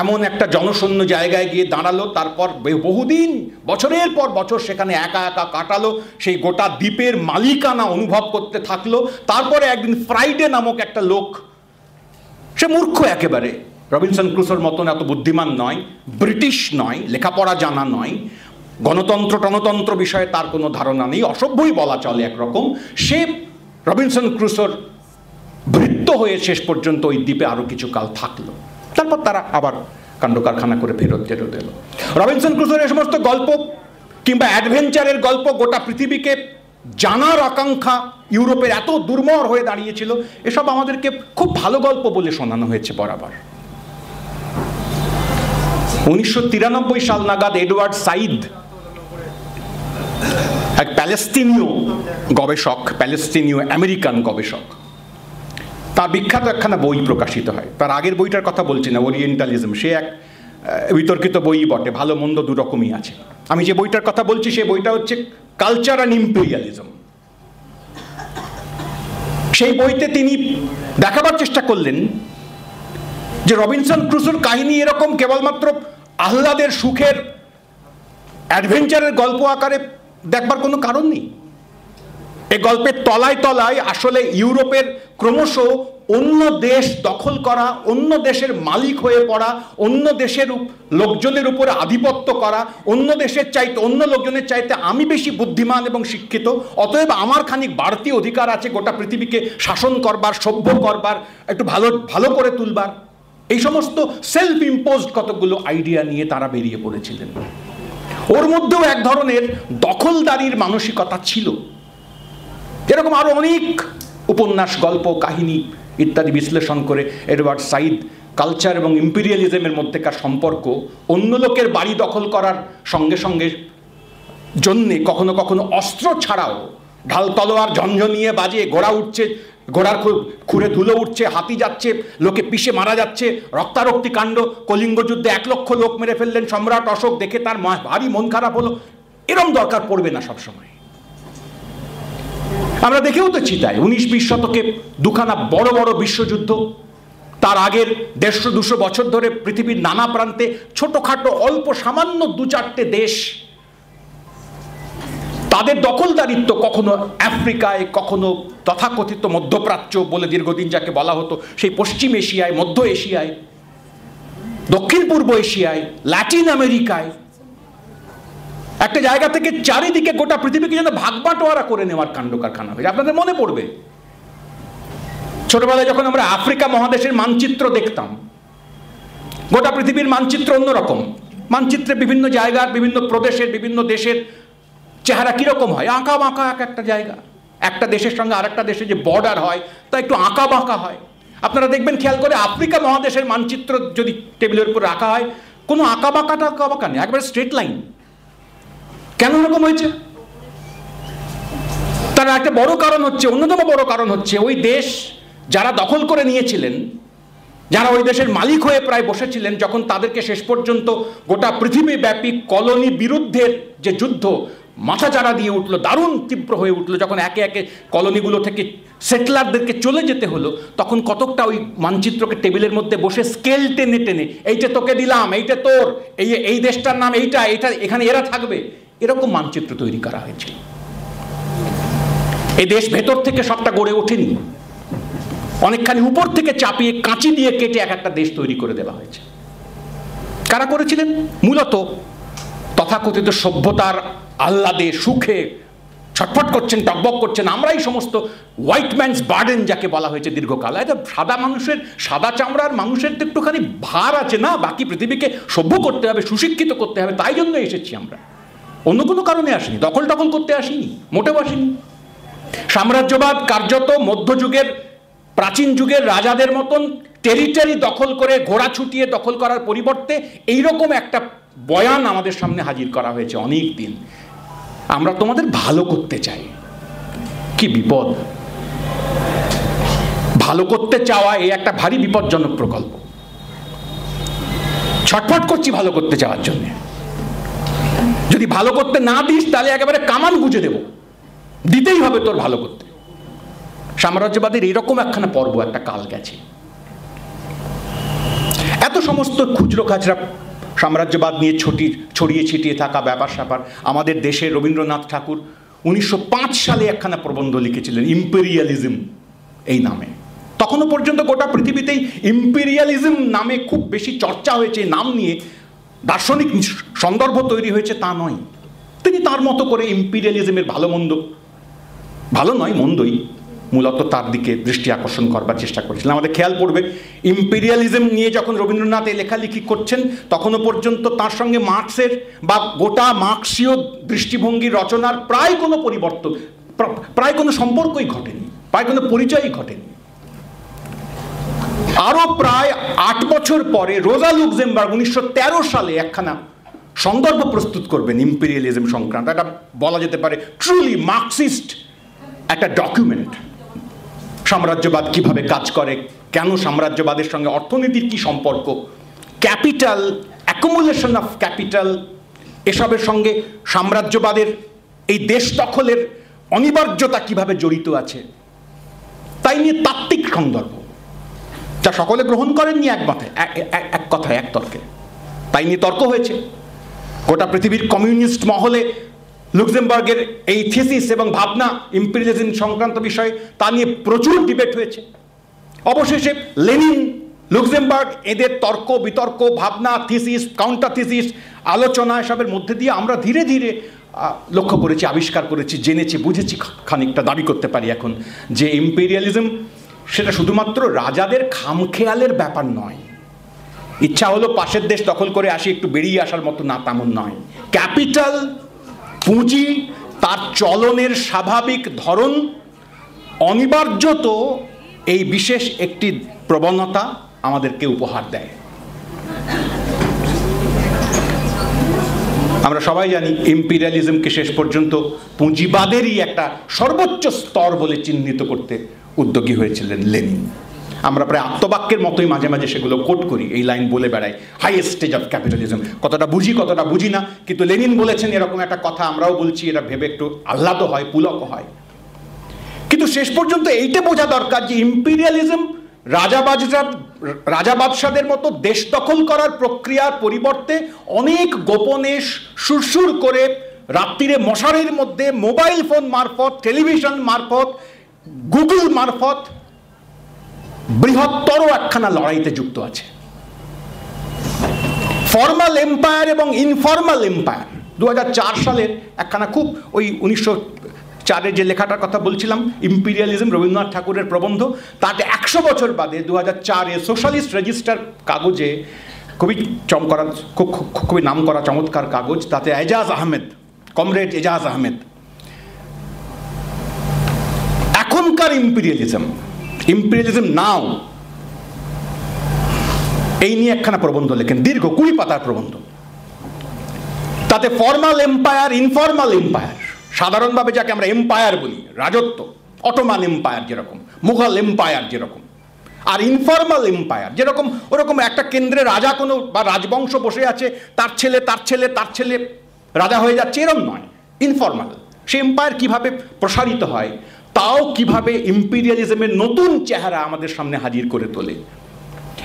এমন একটা জনশূন্য জায়গায় গিয়ে দাঁড়ালো। তারপর বহুদিন, বছরের পর বছর সেখানে একা একা কাটালো, সেই গোটা দ্বীপের মালিকানা অনুভব করতে থাকলো। তারপরে একদিন ফ্রাইডে নামক একটা লোক, সে মূর্খ একেবারে, রবিনসন ক্রুসোর মতন এত বুদ্ধিমান নয়, ব্রিটিশ নয়, লেখাপড়া জানা নয়, গণতন্ত্র টনতন্ত্র বিষয়ে তার কোনো ধারণা নেই, অসভ্যই বলা চলে একরকম। সে রবিনসন ক্রুসোর ভৃত্য হয়ে শেষ পর্যন্ত ওই দ্বীপে আরো কিছু কাল থাকলো। তারপর তারা আবার কাণ্ড কারখানা করে ফেরত এলো। রবিনসন ক্রুসোর এই সমস্ত গল্প কিংবা অ্যাডভেঞ্চারের গল্প গোটা পৃথিবীকে জানার আকাঙ্ক্ষা ইউরোপের এত দুর্মর হয়ে দাঁড়িয়েছিল, এসব আমাদেরকে খুব ভালো গল্প বলে শোনানো হয়েছে বরাবর। 1993 সাল নাগাদ এডওয়ার্ড সাইদ, এক প্যালেস্তিনীয় গবেষক, প্যালেস্তিনীয় আমেরিকান গবেষক, তার বিখ্যাত একখানা বই প্রকাশিত হয়। তার আগের বইটার কথা বলছি না, ওরিয়েন্টালিজম। সে এক বিতর্কিত বই বটে, ভালো মন্দ দুরকমই আছে। আমি যে বইটার কথা বলছি সেই বইটা হচ্ছে কালচার অ্যান্ড ইম্পেরিয়ালিজম। সেই বইতে তিনি দেখাবার চেষ্টা করলেন যে রবিনসন ক্রুসোর কাহিনী এরকম কেবলমাত্র আহ্লাদের, সুখের, অ্যাডভেঞ্চারের গল্প আকারে দেখবার কোনো কারণ নেই। এই গল্পের তলায় তলায় আসলে ইউরোপের ক্রমশ অন্য দেশ দখল করা, অন্য দেশের মালিক হয়ে পড়া, অন্য দেশের লোকজনের উপরে আধিপত্য করা, অন্য দেশের চাইতে, অন্য লোকজনের চাইতে আমি বেশি বুদ্ধিমান এবং শিক্ষিত, অতএব আমার খানিক বাড়তি অধিকার আছে গোটা পৃথিবীকে শাসন করবার, সভ্য করবার, একটু ভালো ভালো করে তুলবার, এই সমস্ত সেলফ ইম্পোজড কতগুলো আইডিয়া নিয়ে তারা বেরিয়ে পড়েছিলেন। ওর মধ্যেও এক ধরনের দখলদারির মানসিকতা ছিল। এরকম আরো অনেক উপন্যাস, গল্প, কাহিনী ইত্যাদি বিশ্লেষণ করে এডওয়ার্ড সাইদ কালচার এবং ইম্পেরিয়ালিজমের মধ্যেকার সম্পর্ক, অন্য লোকের বাড়ি দখল করার সঙ্গে সঙ্গে জন্যে কখনো কখনো অস্ত্র ছাড়াও ঢাল তলোয়ার ঝনঝনিয়ে বাজে, ঘোড়া উঠছে, ঘোড়ার খুঁড়ে ধুলো উঠছে, হাতি যাচ্ছে, লোকে পিষে মারা যাচ্ছে, রক্তারক্তি কাণ্ড, কলিঙ্গ যুদ্ধে 1 লক্ষ লোক মেরে ফেললেন সম্রাট অশোক, দেখে তার ভারী মন খারাপ হলো। এরম দরকার পড়বে না সবসময়। আমরা দেখেও তো চিতাই 19-20 শতকে দুখানা বড় বড় বিশ্বযুদ্ধ, তার আগের 150-200 বছর ধরে পৃথিবীর নানা প্রান্তে ছোটখাটো অল্প সামান্য 2-4টে দেশ, তাদের দখলদারিত্ব কখনো আফ্রিকায়, কখনো তথাকথিত মধ্যপ্রাচ্য বলে দীর্ঘদিন যাকে বলা হতো, সেই পশ্চিম এশিয়ায়, মধ্য এশিয়ায়, দক্ষিণ পূর্ব এশিয়ায়, ল্যাটিন আমেরিকায়, একটা জায়গা থেকে চারিদিকে গোটা পৃথিবীকে যেন ভাগবাটোয়ারা করে নেওয়ার কাণ্ড কারখানা হয়েছে। আপনাদের মনে পড়বে ছোটবেলায় যখন আমরা আফ্রিকা মহাদেশের মানচিত্র দেখতাম, গোটা পৃথিবীর মানচিত্র অন্যরকম। মানচিত্রে বিভিন্ন জায়গার, বিভিন্ন প্রদেশের, বিভিন্ন দেশের চেহারা কিরকম হয়, আঁকা বাঁকা একটা জায়গা, একটা দেশের সঙ্গে আরেকটা দেশের যে বর্ডার হয় তা একটু আঁকা বাঁকা হয়। আপনারা দেখবেন খেয়াল করে আফ্রিকা মহাদেশের মানচিত্র যদি টেবিলের উপর রাখা হয়, কোনো আঁকা বাঁকা নেই, একবারে স্ট্রেট লাইন। কেন এরকম হয়েছে? তার একটা বড় কারণ হচ্ছে, অন্যতম বড় কারণ হচ্ছে, ওই দেশ যারা দখল করে নিয়েছিলেন, যারা ওই দেশের মালিক হয়ে প্রায় বসেছিলেন, যখন তাদেরকে শেষ পর্যন্ত গোটা পৃথিবীব্যাপী কলোনি বিরুদ্ধের যে যুদ্ধ, মাথা চাড়া দিয়ে উঠলো, দারুণ তীব্র হয়ে উঠলো যখন একে একে কলোনিগুলো থেকে সেটলারদেরকে চলে যেতে হলো। তখন কতকটা ওই মানচিত্রকে টেবিলের মধ্যে বসে স্কেল টেনে টেনে এইটা তোকে দিলাম, এইটা তোর, এই দেশটার নাম এইটা, এখানে এরা থাকবে, এরকম মানচিত্র তৈরি করা হয়েছিল। এই দেশ ভেতর থেকে সবটা গড়ে ওঠেনি, অনেকখানি উপর থেকে চাপিয়ে কাঁচি দিয়ে কেটে এক একটা দেশ তৈরি করে দেওয়া হয়েছে। কারা করেছিলেন? মূলত তথাকথিত সভ্যতার আহ্লাদে সুখে ছটফট করছেন, টকবক করছেন, আমরাই সমস্ত হোয়াইট ম্যানস বার্ডেন যাকে বলা হয়েছে দীর্ঘকাল। এটা সাদা মানুষের, সাদা চামড়ার মানুষের তো একটুখানি ভার আছে না, বাকি পৃথিবীকে সভ্য করতে হবে, সুশিক্ষিত করতে হবে, তাই জন্য এসেছি আমরা, অন্য কোনো কারণে আসিনি, দখল টখল করতে আসিনি, মোটেও আসিনি। সাম্রাজ্যবাদ কার্যত মধ্যযুগের, প্রাচীন যুগের রাজাদের মতন টেরিটরি দখল করে ঘোড়া ছুটিয়ে দখল করার পরিবর্তে এইরকম একটা বয়ান আমাদের সামনে হাজির করা হয়েছে অনেক দিন। আমরা তোমাদের ভালো করতে চাই। কি বিপদ! ভালো করতে চাওয়া এই একটা ভারী বিপজ্জনক প্রকল্প। ছটফট করছি ভালো করতে চাওয়ার জন্য, যদি ভালো করতে না দিস তাহলে একেবারে কামান গুঁজে দেব, দিতেই হবে তোর ভালো করতে। সাম্রাজ্যবাদের এরকম একখানা পর্ব, একটা কাল গেছে। এত সমস্ত খুচরো খাচরা সাম্রাজ্যবাদ নিয়ে ছড়িয়ে ছিটিয়ে থাকা ব্যাপার স্যাপার আমাদের দেশে রবীন্দ্রনাথ ঠাকুর 1905 সালে একখানা প্রবন্ধ লিখেছিলেন ইম্পেরিয়ালিজম এই নামে। তখনও পর্যন্ত গোটা পৃথিবীতেই ইম্পেরিয়ালিজম নামে খুব বেশি চর্চা হয়েছে, নাম নিয়ে দার্শনিক সন্দর্ভ তৈরি হয়েছে তা নয়। তিনি তার মতো করে ইম্পেরিয়ালিজমের ভালো মন্দ, ভালো নয় মন্দই, মূলত তার দিকে দৃষ্টি আকর্ষণ করবার চেষ্টা করেছিলেন। আমাদের খেয়াল পড়বে ইম্পেরিয়ালিজম নিয়ে যখন রবীন্দ্রনাথ এই লেখালেখি করছেন তখনও পর্যন্ত তার সঙ্গে মার্কসের বা গোটা মার্কসীয় দৃষ্টিভঙ্গির রচনার প্রায় কোনো পরিবর্তন, প্রায় কোনো সম্পর্কই ঘটেনি, প্রায় কোনো পরিচয়ই ঘটেনি। আরো প্রায় 8 বছর পরে রোজা লুক্সেমবার্গ 1913 সালে একখানা সন্দর্ভ প্রস্তুত করবেন ইম্পেরিয়ালিজম সংক্রান্ত, এটা বলা যেতে পারে ট্রুলি মার্কসিস্ট একটা ডকুমেন্ট। সাম্রাজ্যবাদ কিভাবে কাজ করে, কেন সাম্রাজ্যবাদের সঙ্গে অর্থনীতির কি সম্পর্ক, ক্যাপিটাল, অ্যাকুমুলেশন অফ ক্যাপিটাল, এসবের সঙ্গে সাম্রাজ্যবাদের এই দেশ দখলের অনিবার্যতা কিভাবে জড়িত আছে, তাই নিয়ে তাত্ত্বিক সন্দর্ভ, যা সকলে গ্রহণ করেননি এক কথায় এক তর্কে, তাই নিয়ে তর্ক হয়েছে। গোটা পৃথিবীর কমিউনিস্ট মহলে লুক্সেমবার্গের এই থিসিস এবং ভাবনা ইম্পেরিয়ালিজম সংক্রান্ত বিষয়ে তা নিয়ে প্রচুর ডিবেট হয়েছে। অবশেষে লেনিন, লুক্সেমবার্গ, এদের তর্ক বিতর্ক, ভাবনা, থিসিস, কাউন্টার থিসিস, আলোচনা, এসবের মধ্যে দিয়ে আমরা ধীরে ধীরে লক্ষ্য করেছি, আবিষ্কার করেছি, জেনেছি, বুঝেছি, খানিকটা দাবি করতে পারি এখন যে ইম্পেরিয়ালিজম সেটা শুধুমাত্র রাজাদের খামখেয়ালের ব্যাপার নয়, ইচ্ছা হলো পাশের দেশ দখল করে আসি একটু বেরিয়ে আসার মতো না, তেমন নয়। ক্যাপিটাল, পুঁজি, তার চলনের স্বাভাবিক ধরন অনিবার্যত এই বিশেষ একটি প্রবণতা আমাদেরকে উপহার দেয়। আমরা সবাই জানি ইম্পেরিয়ালিজমকে শেষ পর্যন্ত পুঁজিবাদেরই একটা সর্বোচ্চ স্তর বলে চিহ্নিত করতে উদ্যোগী হয়েছিলেন লেনিন। আমরা প্রায় আত্মবাক্যের মতোই মাঝে মাঝে সেগুলো কোট করি, এই লাইন বলে বেড়াই, হাইয়েস্ট স্টেজ অফ ক্যাপিটালিজম। কতটা বুঝি কতটা বুঝি না, কিন্তু লেনিন বলেছেন এরকম একটা কথা, আমরাও বলছি, এটা ভেবে একটু আহ্লাদ হয়, পুলক হয়। কিন্তু শেষ পর্যন্ত এইটা বোঝা দরকার যে ইম্পেরিয়ালিজম রাজাবাদশাদের মতো দেশ দখল করার প্রক্রিয়ার পরিবর্তে অনেক গোপনে সুরসুর করে রাত্রিরে মশারির মধ্যে মোবাইল ফোন মারফত, টেলিভিশন মারফত, গুগল মারফত বৃহত্তর একখানা লড়াইতে যুক্ত আছে। ফর্মাল এম্পায়ার এবং ইনফর্মাল এম্পায়ার। 2004 সালের একখানা খুব, ওই 1904 যে লেখাটার কথা বলছিলাম, ইম্পেরিয়ালিজম, রবীন্দ্রনাথ ঠাকুরের প্রবন্ধ, তাতে 100 বছর বাদে 2004 সোশ্যালিস্ট রেজিস্টার কাগজে খুবই নাম করা চমৎকার কাগজ, তাতে এজাজ আহমেদ, কমরেড এজাজ আহমেদ এখনকার ইম্পেরিয়ালিজম নাও এই নিয়ে একখানা প্রবন্ধ লেখেন, দীর্ঘ 20 পাতার প্রবন্ধ। তাতে ফর্মাল এম্পায়ার, ইনফর্মাল এম্পায়ার, সাধারণভাবে যাকে আমরা এম্পায়ার বলি, রাজত্ব, অটোমান এম্পায়ার যেরকম, মুঘল এম্পায়ার যেরকম, আর ইনফর্মাল এম্পায়ার যেরকম, ওরকম একটা কেন্দ্রে রাজা কোনো বা রাজবংশ বসে আছে, তার ছেলে রাজা হয়ে যাচ্ছে, এরকম নয়। ইনফর্মাল। সে এম্পায়ার কীভাবে প্রসারিত হয়, তাও কিভাবে ইম্পিরিয়ালিজমের নতুন চেহারা আমাদের সামনে হাজির করে তোলে,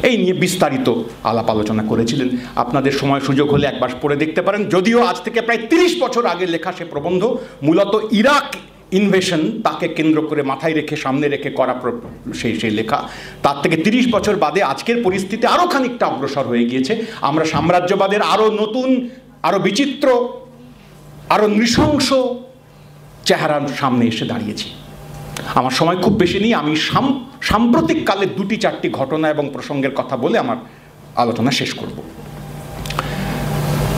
এই নিয়ে বিস্তারিত আলাপ আলোচনা করেছিলেন। আপনাদের সময় সুযোগ হলে একবার পড়ে দেখতে পারেন। যদিও আজ থেকে প্রায় 30 বছর আগে লেখা সে প্রবন্ধ, মূলত ইরাক ইনভেশন তাকে কেন্দ্র করে মাথায় রেখে সামনে রেখে করা সেই লেখা। তার থেকে 30 বছর বাদে আজকের পরিস্থিতি আরও খানিকটা অগ্রসর হয়ে গিয়েছে। আমরা সাম্রাজ্যবাদের আরও নতুন, আরও বিচিত্র, আরও নৃশংস চেহারার সামনে এসে দাঁড়িয়েছি। আমার সময় খুব বেশি নেই, আমি সাম্প্রতিক কালে 2-4টি ঘটনা এবং প্রসঙ্গের কথা বলে আমার আলোচনা শেষ করব।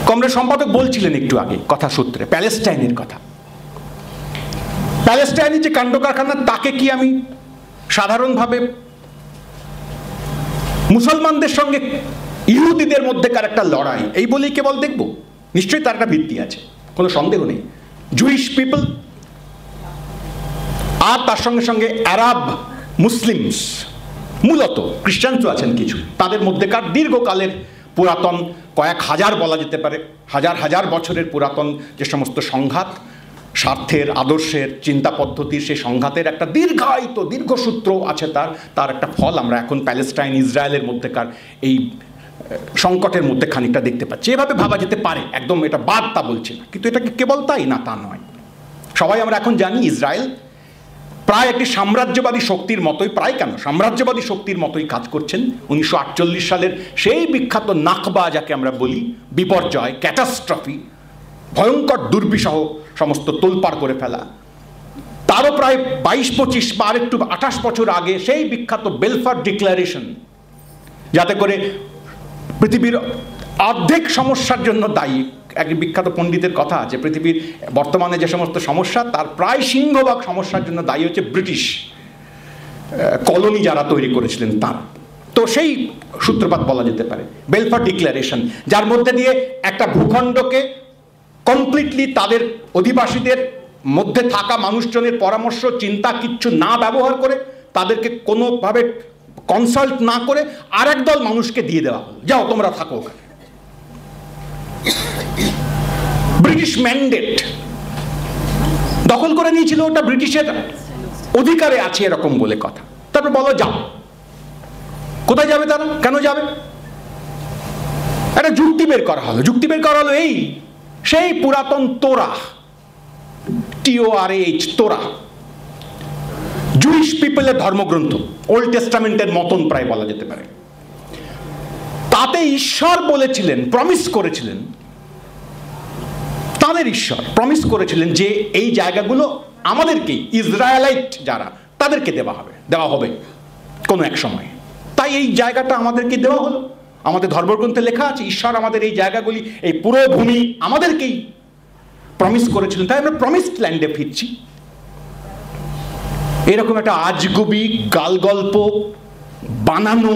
কমরেড সম্পাদক বলছিলেন একটু আগে কথা সূত্রে প্যালেস্টাইনের কথা। প্যালেস্টাইনের যে কাণ্ড কারখানা, তাকে কি আমি সাধারণভাবে মুসলমানদের সঙ্গে ইহুদিদের মধ্যেকার একটা লড়াই এই বলেই কেবল দেখব? নিশ্চয়ই তার একটা ভিত্তি আছে, কোনো সন্দেহ নেই। জুইশ পিপল আর তার সঙ্গে সঙ্গে আরব মুসলিমস, মূলত খ্রিস্টানও আছেন কিছু, তাদের মধ্যেকার দীর্ঘকালের পুরাতন, কয়েক হাজার বলা যেতে পারে, হাজার হাজার বছরের পুরাতন যে সমস্ত সংঘাত, স্বার্থের, আদর্শের, চিন্তা পদ্ধতির, সেই সংঘাতের একটা দীর্ঘায়িত দীর্ঘসূত্র আছে। তার একটা ফল আমরা এখন প্যালেস্টাইন ইসরায়েলের মধ্যেকার এই সংকটের মধ্যে খানিকটা দেখতে পাচ্ছি। এভাবে ভাবা যেতে পারে, একদম এটা বাদ তা বলছি না, কিন্তু এটা কেবল তাই না তা নয়। সবাই আমরা এখন জানি ইসরায়েল প্রায় একটি সাম্রাজ্যবাদী শক্তির মতোই, প্রায় কেন সাম্রাজ্যবাদী শক্তির মতোই কাজ করছেন। 1948 সালের সেই বিখ্যাত নাকবা, যাকে আমরা বলি বিপর্যয়, ক্যাটাস্ট্রফি, ভয়ঙ্কর দুর্বিষহ সমস্ত তোলপাড় করে ফেলা, তারও প্রায় 22-25 বা একটু 28 বছর আগে সেই বিখ্যাত বেলফার ডিক্লারেশন, যাতে করে পৃথিবীর অর্ধেক সমস্যার জন্য দায়ী। এক বিখ্যাত পণ্ডিতের কথা আছে, পৃথিবীর বর্তমানে যে সমস্ত সমস্যা তার প্রায় সিংহভাগ সমস্যার জন্য দায়ী হচ্ছে ব্রিটিশ কলোনি যারা তৈরি করেছিলেন তারা। তো সেই সূত্রপাত বলা যেতে পারে বেলফার ডিক্লারেশন, যার মধ্যে দিয়ে একটা ভূখণ্ডকে কমপ্লিটলি তাদের অধিবাসীদের মধ্যে থাকা মানুষজনের পরামর্শ চিন্তা কিচ্ছু না ব্যবহার করে, তাদেরকে কোনোভাবে কনসাল্ট না করে আর একদল মানুষকে দিয়ে দেওয়া হলো, যাও তোমরা থাকো ওখানে। ব্রিটিশ ম্যান্ডেট দখল করে নিয়েছিল, ওটা ব্রিটিশের অধিকারে আছে এরকম বলে কথা। তারপর বলো যাও, কোথায় যাবে তারা, কেন যাবে? একটা যুক্তি বের করা হলো। যুক্তি বের করা হলো এই, সেই পুরাতন তোরা, TORAH, তোরা, জুইশ পিপলের ধর্মগ্রন্থ, ওল্ড টেস্টামেন্টের মতন প্রায় বলা যেতে পারে। তাতে ঈশ্বর বলেছিলেন, প্রমিস করেছিলেন, তাদের ঈশ্বর প্রমিস করেছিলেন যে এই জায়গাগুলো আমাদেরকেই, ইসরায়েলাইট যারা, তাদেরকে দেওয়া হবে কোনো এক সময়। তাই এই জায়গাটা আমাদেরকে দেওয়া হলো। আমাদের ধর্মগ্রন্থে লেখা আছে ঈশ্বর আমাদের এই জায়গাগুলি, এই পুরো ভূমি আমাদেরকেই প্রমিস করেছিলেন, তাই আমরা প্রমিসড ল্যান্ডে ফিরছি। এরকম একটা আজগুবি গালগল্প বানানো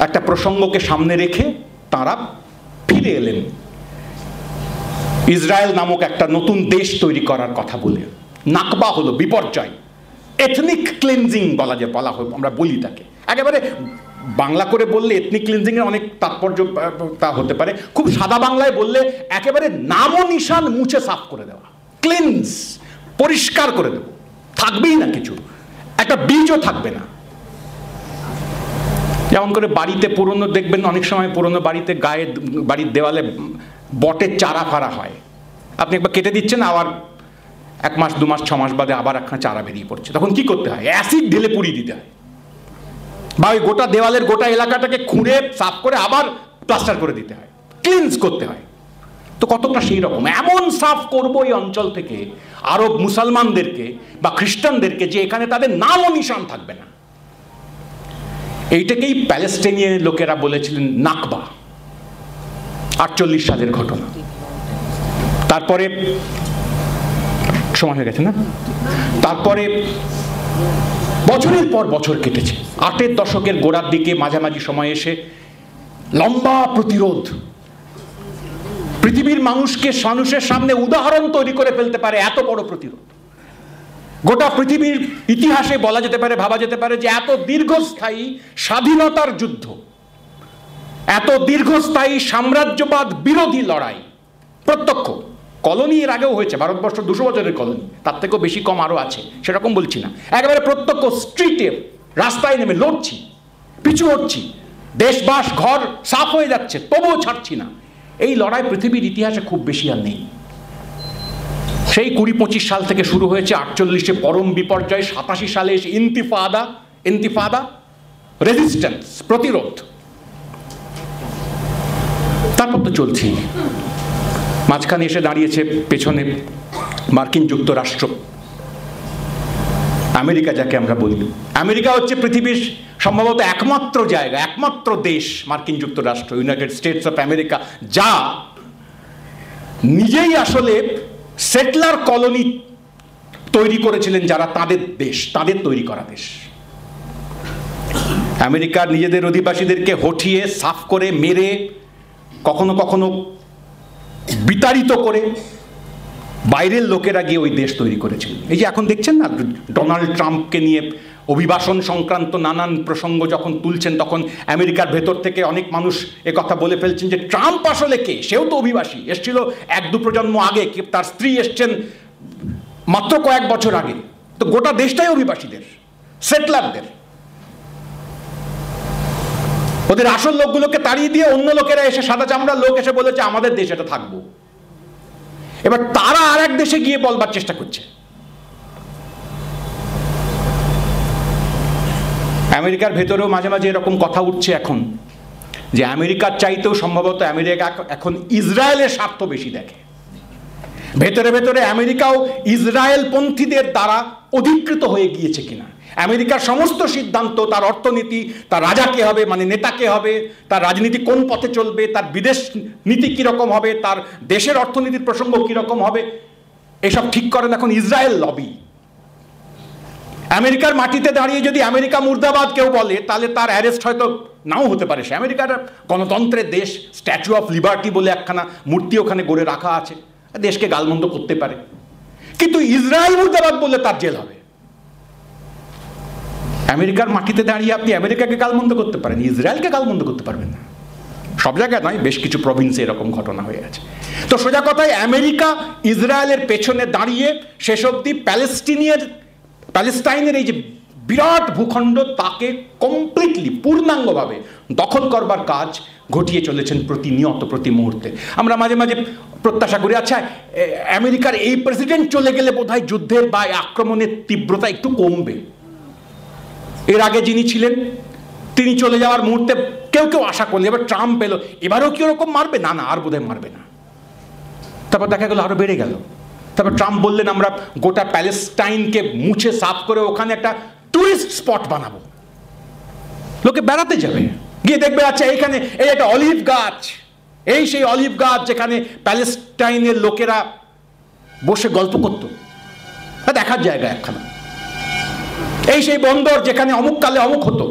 একটা প্রসঙ্গকে সামনে রেখে তারা ফিরে এলেন ইসরায়েল নামক একটা নতুন দেশ তৈরি করার কথা বলে। নাকবা হলো বিপর্যয়, এথনিক ক্লিনজিং বলা হয়, আমরা বলি তাকে। একেবারে বাংলা করে বললে এথনিক ক্লিনজিং এর অনেক তাৎপর্য তা হতে পারে, খুব সাদা বাংলায় বললে একেবারে নামও নিশান মুছে সাফ করে দেওয়া, ক্লিনজ, পরিষ্কার করে দেব, থাকবেই না কিছু, একটা বীজও থাকবে না। যেমন করে বাড়িতে পুরনো দেখবেন, অনেক সময় পুরনো বাড়িতে বাড়ির দেওয়ালে বটের চারা ফারা হয়, আপনি একবার কেটে দিচ্ছেন, আবার 1 মাস 2 মাস 6 মাস বাদে আবার একখানা চারা বেরিয়ে পড়ছে, তখন কি করতে হয়? অ্যাসিড ঢেলে পুড়িয়ে দিতে হয়, বা ওই গোটা দেওয়ালের গোটা এলাকাটাকে খুঁড়ে সাফ করে আবার প্লাস্টার করে দিতে হয়, ক্লিনজ করতে হয়। তো কতটা সেই রকম এমন সাফ করবো এই অঞ্চল থেকে আরব মুসলমানদেরকে বা খ্রিস্টানদেরকে যে এখানে তাদের নামও নিশান থাকবে না। এইটাকেই প্যালেস্টাইনিয়ান লোকেরা বলেছিলেন নাকবা, 48 সালের ঘটনা। তারপরে সময় হয়ে গেছে না, তারপরে বছরের পর বছর কেটেছে। 8-এর দশকের গোড়ার দিকে মাঝামাঝি সময় এসে লম্বা প্রতিরোধ, পৃথিবীর মানুষের সামনে উদাহরণ তৈরি করে ফেলতে পারে এত বড় প্রতিরোধ। গোটা পৃথিবীর ইতিহাসে বলা যেতে পারে, ভাবা যেতে পারে যে এত দীর্ঘস্থায়ী স্বাধীনতার যুদ্ধ, এত দীর্ঘস্থায়ী সাম্রাজ্যবাদ বিরোধী লড়াই, প্রত্যক্ষ কলোনি এর আগেও হয়েছে, ভারতবর্ষ 200 বছরের কলোনি, তার থেকেও বেশি কম আরও আছে, সেরকম বলছি না। একেবারে প্রত্যক্ষ স্ট্রিটে রাস্তায় নেমে লড়ছি, পিছু হচ্ছি, দেশবাস ঘর সাফ হয়ে যাচ্ছে, তবুও ছাড়ছি না। এই লড়াই পৃথিবীর ইতিহাসে খুব বেশি আর নেই। সেই 20-25 সাল থেকে শুরু হয়েছে, 48-এ পরম বিপর্যয়, 87 সালে এসে ইন্তিফাদা রেজিস্ট্যান্স, প্রতিরোধ, তারপর তো চলছেই। মাঝখানে এসে দাঁড়িয়েছে পেছনে মার্কিন যুক্তরাষ্ট্র, আমেরিকা যাকে আমরা বলি। আমেরিকা হচ্ছে পৃথিবীর সম্ভবত একমাত্র জায়গা, একমাত্র দেশ, মার্কিন যুক্তরাষ্ট্র, ইউনাইটেড স্টেটস অফ আমেরিকা, যা নিজেই আসলে সেটলার কলোনি তৈরি করেছিলেন, যারা তাদের দেশ, তাদের তৈরি করা দেশ। আমেরিকার নিজেদের অধিবাসীদেরকে হঠিয়ে, সাফ করে, মেরে, কখনো কখনো বিতাড়িত করে বাইরের লোকেরা গিয়ে ওই দেশ তৈরি করেছিলেন। এই যে এখন দেখছেন না, ডোনাল্ড ট্রাম্পকে নিয়ে অভিবাসন সংক্রান্ত নানান প্রসঙ্গ যখন তুলছেন, তখন আমেরিকার ভেতর থেকে অনেক মানুষ একথা বলে ফেলছেন যে ট্রাম্প আসলে কে? সেও তো অভিবাসী, এসছিল 1-2 প্রজন্ম আগে, তার স্ত্রী এসছেন মাত্র কয়েক বছর আগে। তো গোটা দেশটাই অভিবাসীদের, সেটলারদের। ওদের আসল লোকগুলোকে তাড়িয়ে দিয়ে অন্য লোকেরা এসে, সাদা চামড়ার লোক এসে বলেছে আমাদের দেশে এটা থাকবো। এবার তারা আর এক দেশে গিয়ে বলবার চেষ্টা করছে। আমেরিকার ভেতরেও মাঝে মাঝে এরকম কথা উঠছে এখন, যে আমেরিকার চাইতেও সম্ভবত আমেরিকা এখন ইসরায়েলের স্বার্থ বেশি দেখে। ভেতরে ভেতরে আমেরিকাও ইসরায়েল পন্থীদের দ্বারা অধিকৃত হয়ে গিয়েছে কিনা, আমেরিকার সমস্ত সিদ্ধান্ত, তার অর্থনীতি, তার রাজা কে হবে, মানে নেতা কে হবে, তার রাজনীতি কোন পথে চলবে, তার বিদেশ নীতি কীরকম হবে, তার দেশের অর্থনীতির প্রসঙ্গ কীরকম হবে, এসব ঠিক করেন এখন ইসরায়েল লবি। আমেরিকার মাটিতে দাঁড়িয়ে যদি আমেরিকা মুর্দাবাদ কেউ বলে, তাহলে তার অ্যারেস্ট হয়তো নাও হতে পারে। সে আমেরিকার গণতন্ত্রের দেশ, স্ট্যাচু অফ লিবার্টি বলে একখানা মূর্তি ওখানে গড়ে রাখা আছে, দেশকে গালমন্দ করতে পারে। কিন্তু ইসরায়েল মুর্দাবাদ বললে তার জেল হবে। আমেরিকার মাটিতে দাঁড়িয়ে আপনি আমেরিকাকে গালমন্দ করতে পারেন, ইসরায়েলকে গালমন্দ করতে পারবেন না। সব জায়গায় নয়, বেশ কিছু প্রভিন্সে এরকম ঘটনা হয়ে আছে। তো সোজা কথায় আমেরিকা ইসরায়েলের পেছনে দাঁড়িয়ে শেষ অবধি প্যালেস্টাইনের এই যে বিরাট ভূখণ্ড, তাকে কমপ্লিটলি, পূর্ণাঙ্গভাবে দখল করবার কাজ ঘটিয়ে চলেছেন প্রতিনিয়ত, প্রতি মুহূর্তে। আমরা মাঝে মাঝে প্রত্যাশা করি, আচ্ছা আমেরিকার এই প্রেসিডেন্ট চলে গেলে বোধহয় যুদ্ধের বা আক্রমণের তীব্রতা একটু কমবে। এর আগে যিনি ছিলেন তিনি চলে যাওয়ার মুহূর্তে কেউ কেউ আশা করলে, এবার ট্রাম্প এলো, এবারেও কি ওরকম মারবে? না, আর বোধহয় মারবে না। তারপর দেখা গেল আরো বেড়ে গেল। তারপর ট্রাম্প বললেন আমরা গোটা প্যালেস্টাইনকে মুছে সাফ করে ওখানে একটা টুরিস্ট স্পট বানাবো, লোকে বেড়াতে যাবে, গিয়ে দেখবে আচ্ছা এইখানে এই একটা অলিভ গাছ, এই সেই অলিভ গাছ যেখানে প্যালেস্টাইনের লোকেরা বসে গল্প করত, দেখার জায়গা একখানা। এই সেই বন্দর যেখানে অমুক কালে অমুক হতো,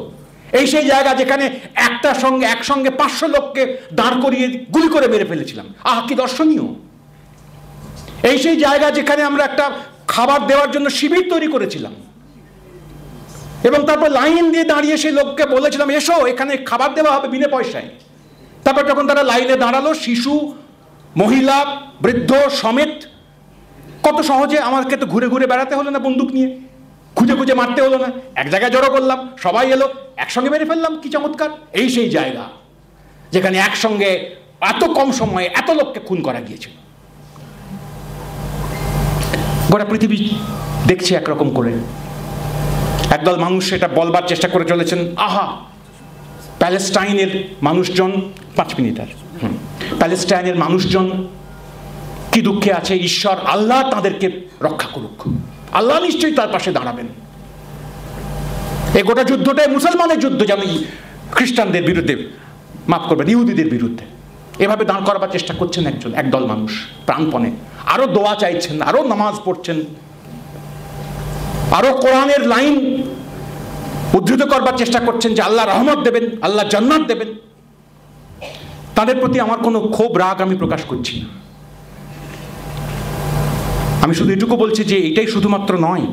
এই সেই জায়গা যেখানে একসঙ্গে 500 লোককে দাঁড় করিয়ে গুলি করে মেরে ফেলেছিলাম, আহ কি দর্শনীয়। এই সেই জায়গা যেখানে আমরা একটা খাবার দেওয়ার জন্য শিবির তৈরি করেছিলাম, এবং তারপর লাইন দিয়ে দাঁড়িয়ে সেই লোককে বলেছিলাম এসো এখানে খাবার দেওয়া হবে বিনা পয়সায়। তারপর যখন তারা লাইনে দাঁড়ালো, শিশু, মহিলা, বৃদ্ধ সমেত, কত সহজে আমাকে তো ঘুরে ঘুরে বেড়াতে হলো না, বন্দুক নিয়ে খুঁজে খুঁজে মারতে হলো না, এক জায়গায় জড়ো করলাম, সবাই এলো, একসঙ্গে মেরে ফেললাম, কি চমৎকার। এই সেই জায়গা যেখানে একসঙ্গে এত কম সময়ে এত লোককে খুন করা গিয়েছিল। গোটা পৃথিবী দেখছে একরকম করে। একদল মানুষ সেটা বলবার চেষ্টা করে চলেছেন, আহা প্যালেস্টাইনের মানুষজন, 5 মিনিট আর, প্যালেস্টাইনের মানুষজন কি দুঃখে আছে, ঈশ্বর আল্লাহ তাদেরকে রক্ষা করুক, আল্লাহ নিশ্চয়ই তার পাশে দাঁড়াবেন। এই গোটা যুদ্ধটাই মুসলমানের যুদ্ধ, যেন খ্রিস্টানদের বিরুদ্ধে, মাফ করবেন, ইহুদিদের বিরুদ্ধে। এভাবে দাঁড় করাবার চেষ্টা করছেন একদল মানুষ প্রাণপণে, আরো দোয়া চাইছেন, আরো নামাজ পড়ছেন, আরো কোরআনের লাইন উদ্ধৃত করবার চেষ্টা করছেন যে আল্লাহ রহমত দেবেন, আল্লাহ জান্নাত দেবেন। তাদের প্রতি আমার কোনো ক্ষোভ রাগ আমি প্রকাশ করছি না। আমি শুধু এটুকু বলছি যে এটাই শুধুমাত্র নয়,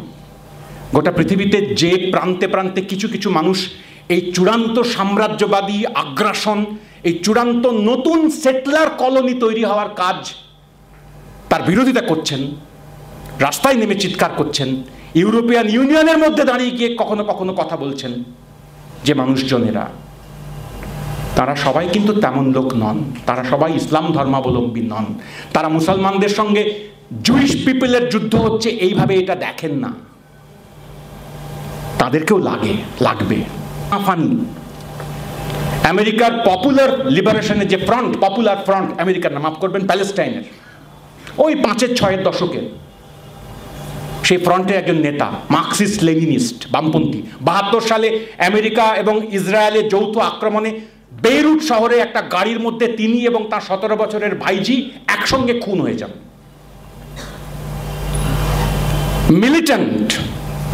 গোটা পৃথিবীতে যে প্রান্তে প্রান্তে কিছু কিছু মানুষ এই চূড়ান্ত সাম্রাজ্যবাদী আগ্রাসন, এই চূড়ান্ত নতুন সেটলার কলোনি তৈরি হওয়ার কাজ তার বিরোধিতা করছেন, রাস্তায় নেমে চিৎকার করছেন, ইউরোপিয়ান ইউনিয়নের মধ্যে দাঁড়িয়ে গিয়ে কখনো কখনো কথা বলছেন, যে মানুষজনেরা তারা সবাই কিন্তু তেমন লোক নন, তারা সবাই ইসলাম ধর্মাবলম্বী নন, তারা মুসলমানদের সঙ্গে জুইশ পিপলের যুদ্ধ হচ্ছে এইভাবে এটা দেখেন না, তাদেরকেও লাগবে। ফানি আমেরিকার পপুলার লিবারেশনের যে ফ্রন্ট, পপুলার ফ্রন্ট আমেরিকার না, মাফ করবেন, প্যালেস্টাইনের ওই 5-6 দশকের সেই ফ্রন্টের একজন নেতা, মার্কসিস্ট লেনিনিস্ট বামপন্থী, 72 সালে আমেরিকা এবং ইসরায়েলের যৌথ আক্রমণে বেইরুট শহরে একটা গাড়ির মধ্যে তিনি এবং তার 17 বছরের ভাইজি একসঙ্গে খুন হয়ে যান।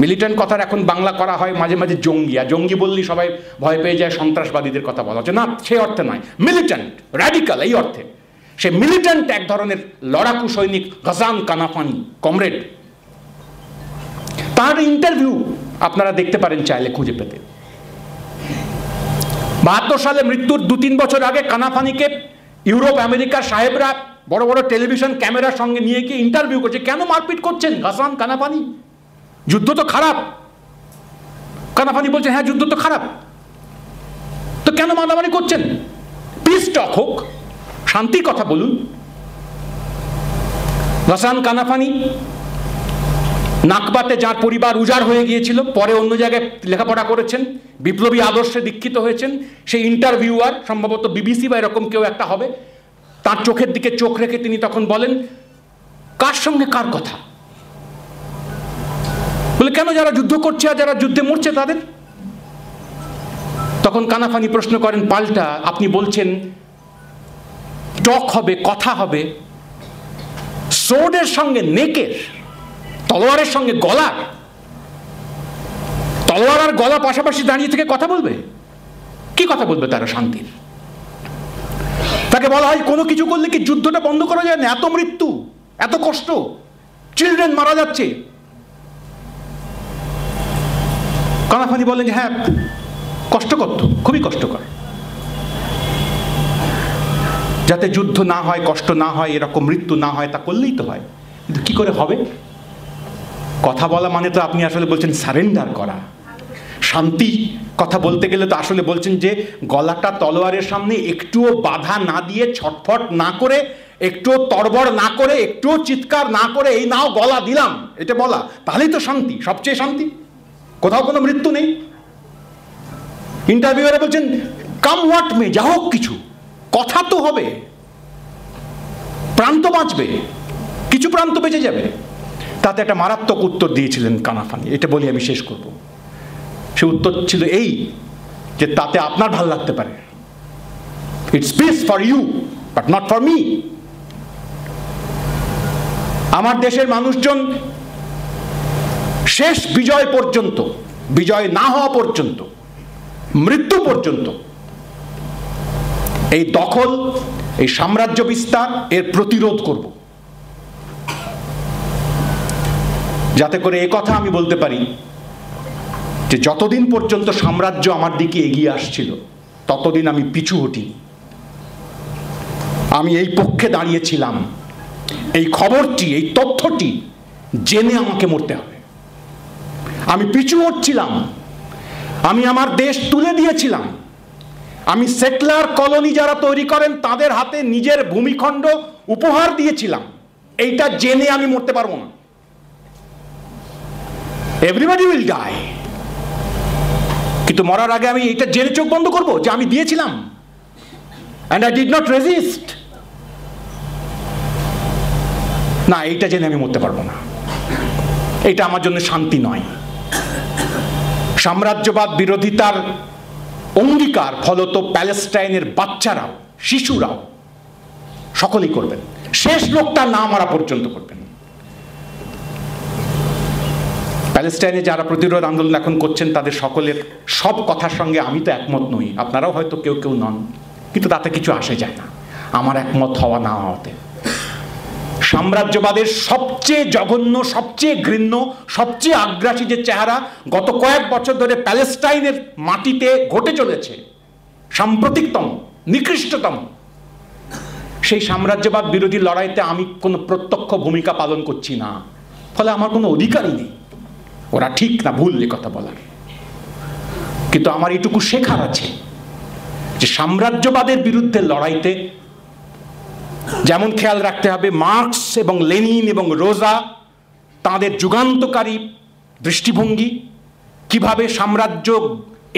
মিলিটেন্ট কথার এখন বাংলা করা হয় মাঝে মাঝে জঙ্গি, আর জঙ্গি বললেই সবাই ভয় পেয়ে যায়, সন্ত্রাসবাদীদের কথা বলা হচ্ছে না, সেই অর্থে নয়, মিলিটেন্ট, র্যাডিক্যাল এই অর্থে। সে মিলিটেন্ট এক ধরনের লড়াকু সৈনিক গাসান কানাফানি কমরেড, তার ইন্টারভিউ আপনারা দেখতে পারেন চাইলে খুঁজে পেতে। 72 সালে মৃত্যুর 2-3 বছর আগে কানাফানিকে ইউরোপ আমেরিকার সাহেবরা বড় বড় টেলিভিশন ক্যামেরার সঙ্গে নিয়ে গিয়ে ইন্টারভিউ করছে, কেন মারপিট করছেন গাসান কানাফানি, যুদ্ধ তো খারাপ। কানাফানি বলছে হ্যাঁ যুদ্ধ তো খারাপ, তো কেন মারামারি করছেন, পিস টক হোক, শান্তির কথা বলুন। গাসান কানাফানি নাকবাতে যার পরিবার উজাড় হয়ে গিয়েছিল, পরে অন্য জায়গায় লেখাপড়া করেছেন, বিপ্লবী আদর্শে দীক্ষিত হয়েছেন, সেই ইন্টারভিউয়ার সম্ভবত বিবিসি বা এরকম কেউ একটা হবে, তার চোখের দিকে চোখ রেখে তিনি তখন বলেন কার সঙ্গে কার কথা, বলে কেন যারা যুদ্ধ করছে আর যারা যুদ্ধে মরছে তাদের। তখন কানাফানি প্রশ্ন করেন পাল্টা, আপনি বলছেন টক হবে, কথা হবে, সোর্ডের সঙ্গে নেকের, তলোয়ারের সঙ্গে গলার, তলোয়ার আর গলা পাশাপাশি দাঁড়িয়ে থেকে কথা বলবে, কি কথা বলবে তারা শান্তির? তাকে বলা হয় কোনো কিছু করলে কি যুদ্ধটা বন্ধ করা যায় না, এত মৃত্যু, এত কষ্ট, চিলড্রেন মারা যাচ্ছে। কানাফানি বলেন যে হ্যাঁ কষ্টকর, তো খুবই কষ্টকর, যাতে যুদ্ধ না হয়, কষ্ট না হয়, এরকম মৃত্যু না হয়, তা করলেই তো হয়, কিন্তু কি করে হবে? কথা বলা মানে তো আপনি আসলে বলছেন সারেন্ডার করা, শান্তি কথা বলতে গেলে তো আসলে বলছেন যে গলাটা তলোয়ারের সামনে একটুও বাধা না দিয়ে, ছটফট না করে, একটুও তড়বড় না করে, একটুও চিৎকার না করে, এই নাও গলা দিলাম, এটা বলা, তাহলেই তো শান্তি, সবচেয়ে শান্তি, কোথাও কোনো মৃত্যু নেই। ইন্টারভিউয়ারে বলছেন কাম হোয়াট মে, যা হোক কিছু, কথা তো হবে, প্রান্ত বাঁচবে, কিছু প্রান্ত বেঁচে যাবে। তাতে একটা মারাত্মক উত্তর দিয়েছিলেন কানাফানি, এটা বলি আমি শেষ করব। সে উত্তর ছিল এই যে তাতে আপনার ভাল লাগতে পারে, it's peace for you but not for me. আমার দেশের মানুষজন শেষ বিজয় পর্যন্ত, বিজয় না হওয়া পর্যন্ত, মৃত্যু পর্যন্ত এই দখল, এই সাম্রাজ্য বিস্তার, এর প্রতিরোধ করব, যাতে করে এই কথা আমি বলতে পারি যে যতদিন পর্যন্ত সাম্রাজ্য আমার দিকে এগিয়ে আসছিল ততদিন আমি পিছু হটিনি, আমি এই পক্ষে দাঁড়িয়েছিলাম, এই খবরটি, এই তথ্যটি জেনে আমাকে মরতে হবে। আমি পিছু হচ্ছিলাম, আমি আমার দেশ তুলে দিয়েছিলাম, আমি সেটলার কলোনি যারা তৈরি করেন তাদের হাতে নিজের ভূমিখণ্ড উপহার দিয়েছিলাম, এইটা জেনে আমি মরতে পারবো না। এভরিবডি উইল ডাই, কিন্তু মরার আগে আমি এটা জেনে চোখ বন্ধ করবো যে আমি দিয়েছিলাম, and I did not resist। না, এইটা জেনে আমি মরতে পারবো না, এটা আমার জন্য শান্তি নয়। সাম্রাজ্যবাদ বিরোধিতার অঙ্গীকার ফলত প্যালেস্টাইনের বাচ্চারাও, শিশুরাও সকলেই করবেন, শেষ লোকটা না মারা পর্যন্ত করবেন। প্যালেস্টাইনে যারা প্রতিরোধ আন্দোলন এখন করছেন তাদের সকলের সব কথার সঙ্গে আমি তো একমত নই, আপনারাও হয়তো কেউ কেউ নন, কিন্তু তাতে কিছু আসে যায় না আমার একমত হওয়া না হওয়াতে। সাম্রাজ্যবাদের সবচেয়ে জঘন্য, সবচেয়ে ঘৃণ্য, সবচেয়ে আগ্রাসী যে চেহারা গত কয়েক বছর ধরে প্যালেস্টাইনের মাটিতে ঘটে চলেছে, সাম্প্রতিকতম, নিকৃষ্টতম, সেই সাম্রাজ্যবাদ বিরোধী লড়াইতে আমি কোনো প্রত্যক্ষ ভূমিকা পালন করছি না, ফলে আমার কোনো অধিকারই নেই ওরা ঠিক না ভুল এ কথা বলার। কিন্তু আমার এইটুকু শেখার আছে যে সাম্রাজ্যবাদের বিরুদ্ধে লড়াইতে যেমন খেয়াল রাখতে হবে মার্কস এবং লেনিন এবং রোজা তাদের যুগান্তকারী দৃষ্টিভঙ্গি, কিভাবে সাম্রাজ্য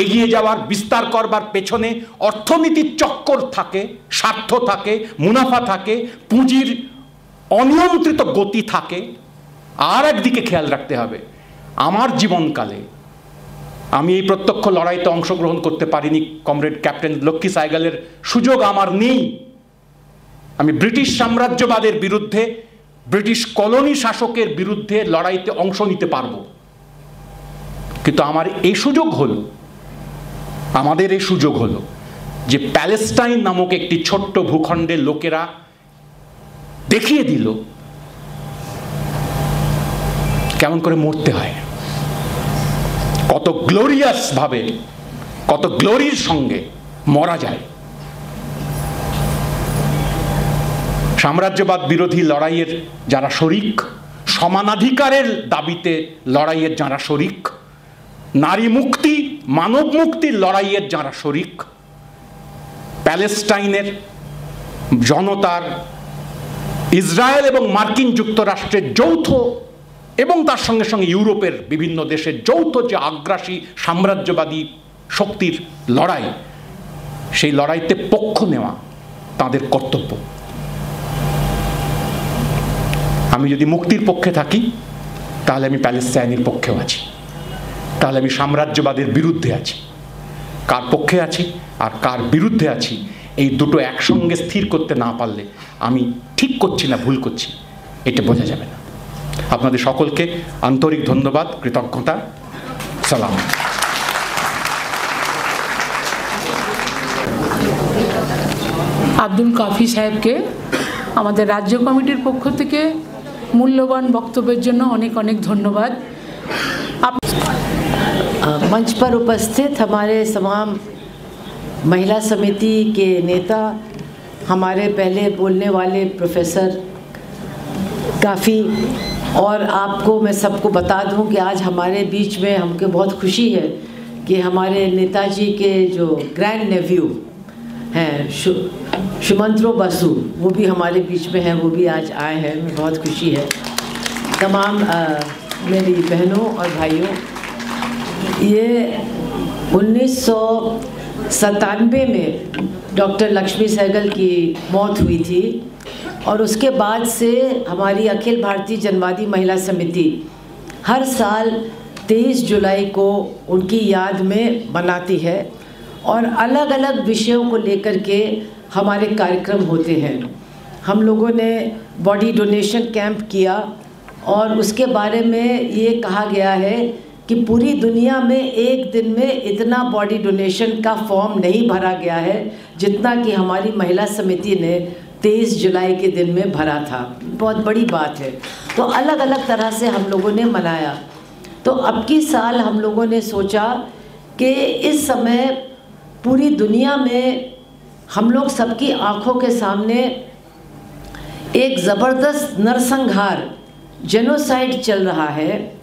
এগিয়ে যাওয়ার বিস্তার করবার পেছনে অর্থনীতির চক্কর থাকে, স্বার্থ থাকে, মুনাফা থাকে, পুঁজির অনিয়ন্ত্রিত গতি থাকে। আর একদিকে খেয়াল রাখতে হবে আমার জীবনকালে আমি এই প্রত্যক্ষ লড়াইতে অংশগ্রহণ করতে পারিনি, কমরেড ক্যাপ্টেন লক্ষ্মী সাইগালের সুযোগ আমার নেই। আমি ব্রিটিশ সাম্রাজ্যবাদের বিরুদ্ধে, ব্রিটিশ কলোনি শাসকের বিরুদ্ধে লড়াইতে অংশ নিতে পারব, কিন্তু আমার এই সুযোগ হলো, আমাদের এই সুযোগ হলো যে প্যালেস্টাইন নামক একটি ছোট্ট ভূখণ্ডের লোকেরা দেখিয়ে দিল কেমন করে মরতে হয়, কত গ্লোরিয়াস ভাবে, কত গ্লোরির সঙ্গে মরা যায়। সাম্রাজ্যবাদ বিরোধী লড়াইয়ের যারা শরিক, সমানাধিকারের দাবিতে লড়াইয়ের যারা শরিক, নারী মুক্তি, মানব মুক্তির লড়াইয়ের যারা শরিক, প্যালেস্টাইনের জনতার ইসরায়েল এবং মার্কিন যুক্তরাষ্ট্রের যৌথ এবং তার সঙ্গে সঙ্গে ইউরোপের বিভিন্ন দেশের যৌথ যে আগ্রাসী সাম্রাজ্যবাদী শক্তির লড়াই, সেই লড়াইতে পক্ষ নেওয়া তাদের কর্তব্য। আমি যদি মুক্তির পক্ষে থাকি তাহলে আমি প্যালেস্টাইনের পক্ষেও আছি, তাহলে আমি সাম্রাজ্যবাদের বিরুদ্ধে আছি। কার পক্ষে আছি আর কার বিরুদ্ধে আছি এই দুটো একসঙ্গে স্থির করতে না পারলে আমি ঠিক করছি না ভুল করছি এটা বোঝা যাবে না। আপনাদের সকলকে আন্তরিক ধন্যবাদ, কৃতজ্ঞতা, সালাম। আব্দুল কাফি সাহেবকে আমাদের রাজ্য কমিটির পক্ষ থেকে মূল্যবান বক্তব্যের জন্য অনেক অনেক ধন্যবাদ। मंच पर उपस्थित हमारे तमाम महिला समिति के नेता, हमारे पहले बोलने वाले प्रोफेसर काफ़ी, और आपको मैं सबको बता दूं कि आज हमारे बीच में हमको बहुत खुशी है कि हमारे नेताजी के जो ग्रैंड नेव्यू हैं सुमंत्रो बसु, वो भी हमारे बीच में हैं, वो भी आज आए हैं। मैं बहुत खुशी है। तमाम मेरी बहनों और भाइयों, ये 1997 में डॉक्टर लक्ष्मी सहगल की मौत हुई थी और उसके बाद से हमारी अखिल भारतीय जनवादी महिला समिति हर साल 23 जुलाई को उनकी याद में मनाती है और अलग अलग विषयों को लेकर के हमारे कार्यक्रम होते हैं। हम लोगों ने बॉडी डोनेशन कैंप किया और उसके बारे में ये कहा गया है कि पूरी दुनिया में एक दिन में इतना बॉडी डोनेशन का फॉर्म नहीं भरा गया है जितना कि हमारी महिला समिति ने 23 जुलाई के दिन में भरा था। बहुत बड़ी बात है। तो अलग अलग तरह से हम लोगों ने मनाया। तो अब की साल हम लोगों ने सोचा कि इस समय पूरी दुनिया में हम लोग सबकी आँखों के सामने एक ज़बरदस्त नरसंहार, जेनोसाइड चल रहा है,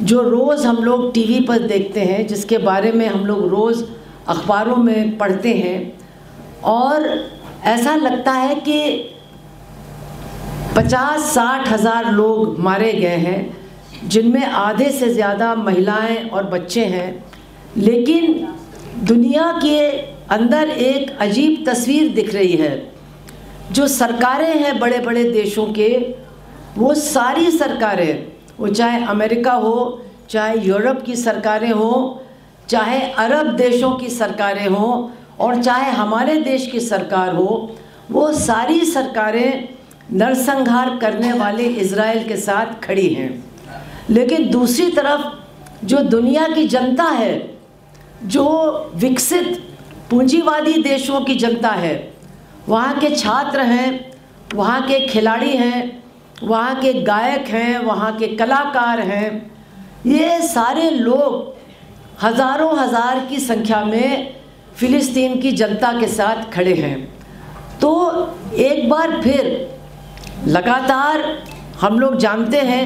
जो रोज़ हम लोग टीवी पर देखते हैं, जिसके बारे में हम लोग रोज़ अखबारों में पढ़ते हैं, और ऐसा लगता है कि 50-60 हज़ार लोग मारे गए हैं, जिनमें आधे से ज़्यादा महिलाएं और बच्चे हैं। लेकिन दुनिया के अंदर एक अजीब तस्वीर दिख रही है। जो सरकारें हैं बड़े बड़े देशों के, वो सारी सरकारें, वो चाहे अमेरिका हो, चाहे यूरोप की सरकारें हो, चाहे अरब देशों की सरकारें हो, और चाहे हमारे देश की सरकार हो, वो सारी सरकारें नरसंहार करने वाले इज़राइल के साथ खड़ी हैं। लेकिन दूसरी तरफ जो दुनिया की जनता है, जो विकसित पूंजीवादी देशों की जनता है, वहाँ के छात्र हैं, वहाँ के खिलाड़ी हैं, वहाँ के गायक हैं, वहाँ के कलाकार हैं, ये सारे लोग हज़ारों हज़ार की संख्या में फ़िलिस्तीन की जनता के साथ खड़े हैं। तो एक बार फिर लगातार हम लोग जानते हैं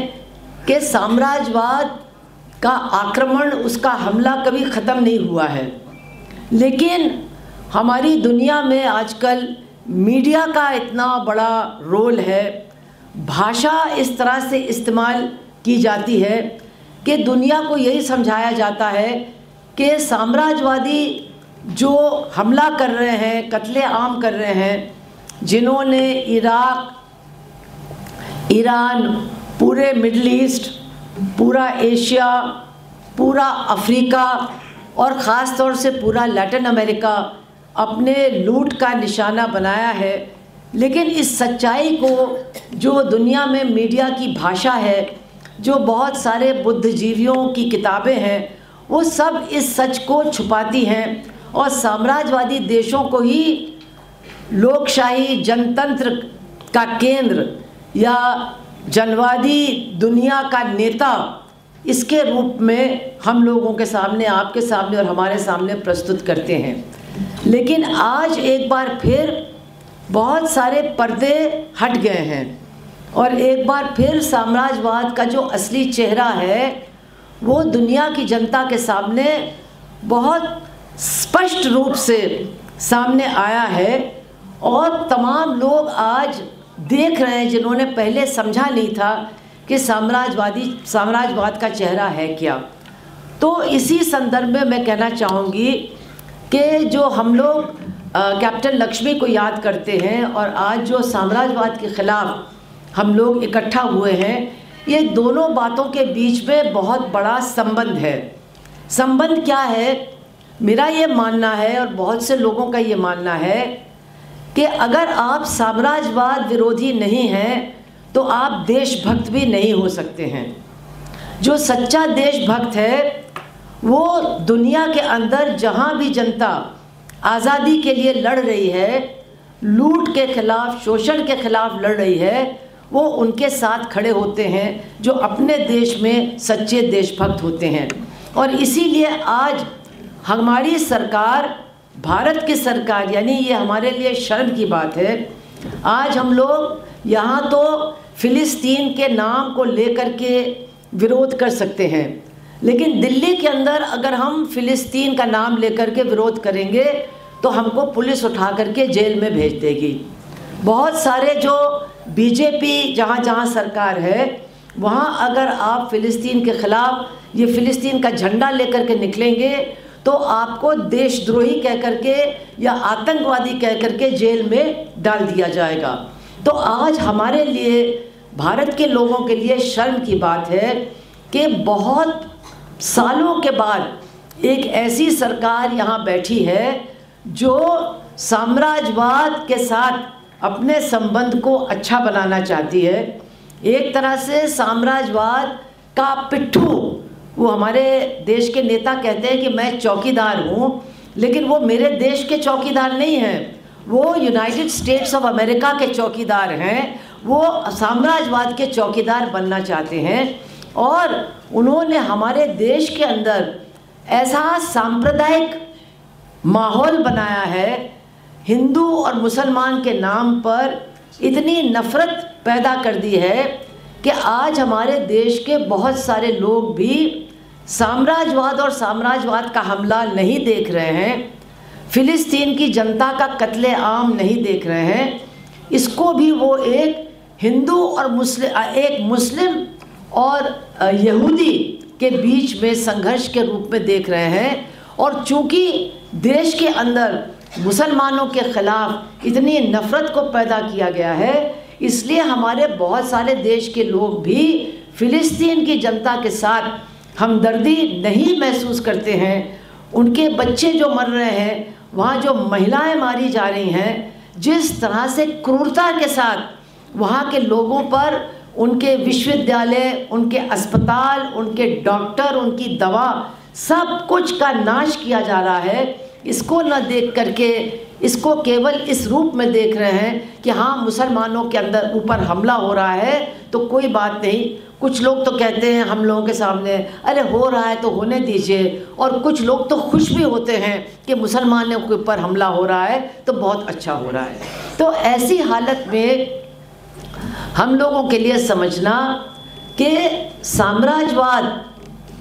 कि साम्राज्यवाद का आक्रमण, उसका हमला कभी ख़त्म नहीं हुआ है, लेकिन हमारी दुनिया में आजकल मीडिया का इतना बड़ा रोल है, भाषा इस तरह से इस्तेमाल की जाती है कि दुनिया को यही समझाया जाता है कि साम्राज्यवादी जो हमला कर रहे हैं, कत्ले आम कर रहे हैं, जिन्होंने इराक, ईरान, पूरे मिडल ईस्ट, पूरा एशिया, पूरा अफ्रीका और ख़ास तौर से पूरा लैटिन अमेरिका अपने लूट का निशाना बनाया है। लेकिन इस सच्चाई को जो दुनिया में मीडिया की भाषा है, जो बहुत सारे बुद्धिजीवियों की किताबें हैं, वो सब इस सच को छुपाती हैं और साम्राज्यवादी देशों को ही लोकशाही जनतंत्र का केंद्र या जनवादी दुनिया का नेता इसके रूप में हम लोगों के सामने, आपके सामने और हमारे सामने प्रस्तुत करते हैं। लेकिन आज एक बार फिर बहुत सारे पर्दे हट गए हैं और एक बार फिर साम्राज्यवाद का जो असली चेहरा है वो दुनिया की जनता के सामने बहुत स्पष्ट रूप से सामने आया है और तमाम लोग आज देख रहे हैं जिन्होंने पहले समझा नहीं था कि साम्राज्यवाद का चेहरा है क्या। तो इसी संदर्भ में मैं कहना चाहूँगी कि जो हम लोग कैप्टन लक्ष्मी को याद करते हैं और आज जो साम्राज्यवाद के ख़िलाफ़ हम लोग इकट्ठा हुए हैं, ये दोनों बातों के बीच में बहुत बड़ा संबंध है। संबंध क्या है? मेरा ये मानना है और बहुत से लोगों का ये मानना है कि अगर आप साम्राज्यवाद विरोधी नहीं हैं तो आप देशभक्त भी नहीं हो सकते हैं। जो सच्चा देशभक्त है वो दुनिया के अंदर जहाँ भी जनता आज़ादी के लिए लड़ रही है, लूट के ख़िलाफ़, शोषण के ख़िलाफ़ लड़ रही है, वो उनके साथ खड़े होते हैं जो अपने देश में सच्चे देशभक्त होते हैं। और इसीलिए आज हमारी सरकार, भारत की सरकार, यानी ये हमारे लिए शर्म की बात है, आज हम लोग यहाँ तो फ़िलिस्तीन के नाम को लेकर के विरोध कर सकते हैं, लेकिन दिल्ली के अंदर अगर हम फ़िलिस्तीन का नाम लेकर के विरोध करेंगे तो हमको पुलिस उठा करके जेल में भेज देगी। बहुत सारे जो बीजेपी जहाँ सरकार है वहाँ अगर आप फ़िलिस्तीन के ख़िलाफ़ ये फ़िलिस्तीन का झंडा लेकर के निकलेंगे तो आपको देशद्रोही कह करके या आतंकवादी कह करके जेल में डाल दिया जाएगा। तो आज हमारे लिए, भारत के लोगों के लिए शर्म की बात है कि बहुत सालों के बाद एक ऐसी सरकार यहाँ बैठी है जो साम्राज्यवाद के साथ अपने संबंध को अच्छा बनाना चाहती है। एक तरह से साम्राज्यवाद का पिट्ठू, वो हमारे देश के नेता कहते हैं कि मैं चौकीदार हूँ, लेकिन वो मेरे देश के चौकीदार नहीं हैं, वो यूनाइटेड स्टेट्स ऑफ अमेरिका के चौकीदार हैं। वो साम्राज्यवाद के चौकीदार बनना चाहते हैं और उन्होंने हमारे देश के अंदर ऐसा सांप्रदायिक माहौल बनाया है, हिंदू और मुसलमान के नाम पर इतनी नफ़रत पैदा कर दी है कि आज हमारे देश के बहुत सारे लोग भी साम्राज्यवाद और साम्राज्यवाद का हमला नहीं देख रहे हैं, फ़िलिस्तीन की जनता का कत्ले आम नहीं देख रहे हैं। इसको भी वो एक हिंदू और मुस्लिम और यहूदी के बीच में संघर्ष के रूप में देख रहे हैं। और चूँकि देश के अंदर मुसलमानों के ख़िलाफ़ इतनी नफ़रत को पैदा किया गया है, इसलिए हमारे बहुत सारे देश के लोग भी फ़िलिस्तीन की जनता के साथ हमदर्दी नहीं महसूस करते हैं। उनके बच्चे जो मर रहे हैं, वहाँ जो महिलाएं मारी जा रही हैं, जिस तरह से क्रूरता के साथ वहाँ के लोगों पर उनके विश्वविद्यालय, उनके अस्पताल, उनके डॉक्टर, उनकी दवा, सब कुछ का नाश किया जा रहा है, इसको न देख करके इसको केवल इस रूप में देख रहे हैं कि हाँ मुसलमानों के अंदर ऊपर हमला हो रहा है तो कोई बात नहीं। कुछ लोग तो कहते हैं हम लोगों के सामने, अरे हो रहा है तो होने दीजिए, और कुछ लोग तो खुश भी होते हैं कि मुसलमानों के ऊपर हमला हो रहा है तो बहुत अच्छा हो रहा है। तो ऐसी हालत में हम लोगों के लिए समझना कि साम्राज्यवाद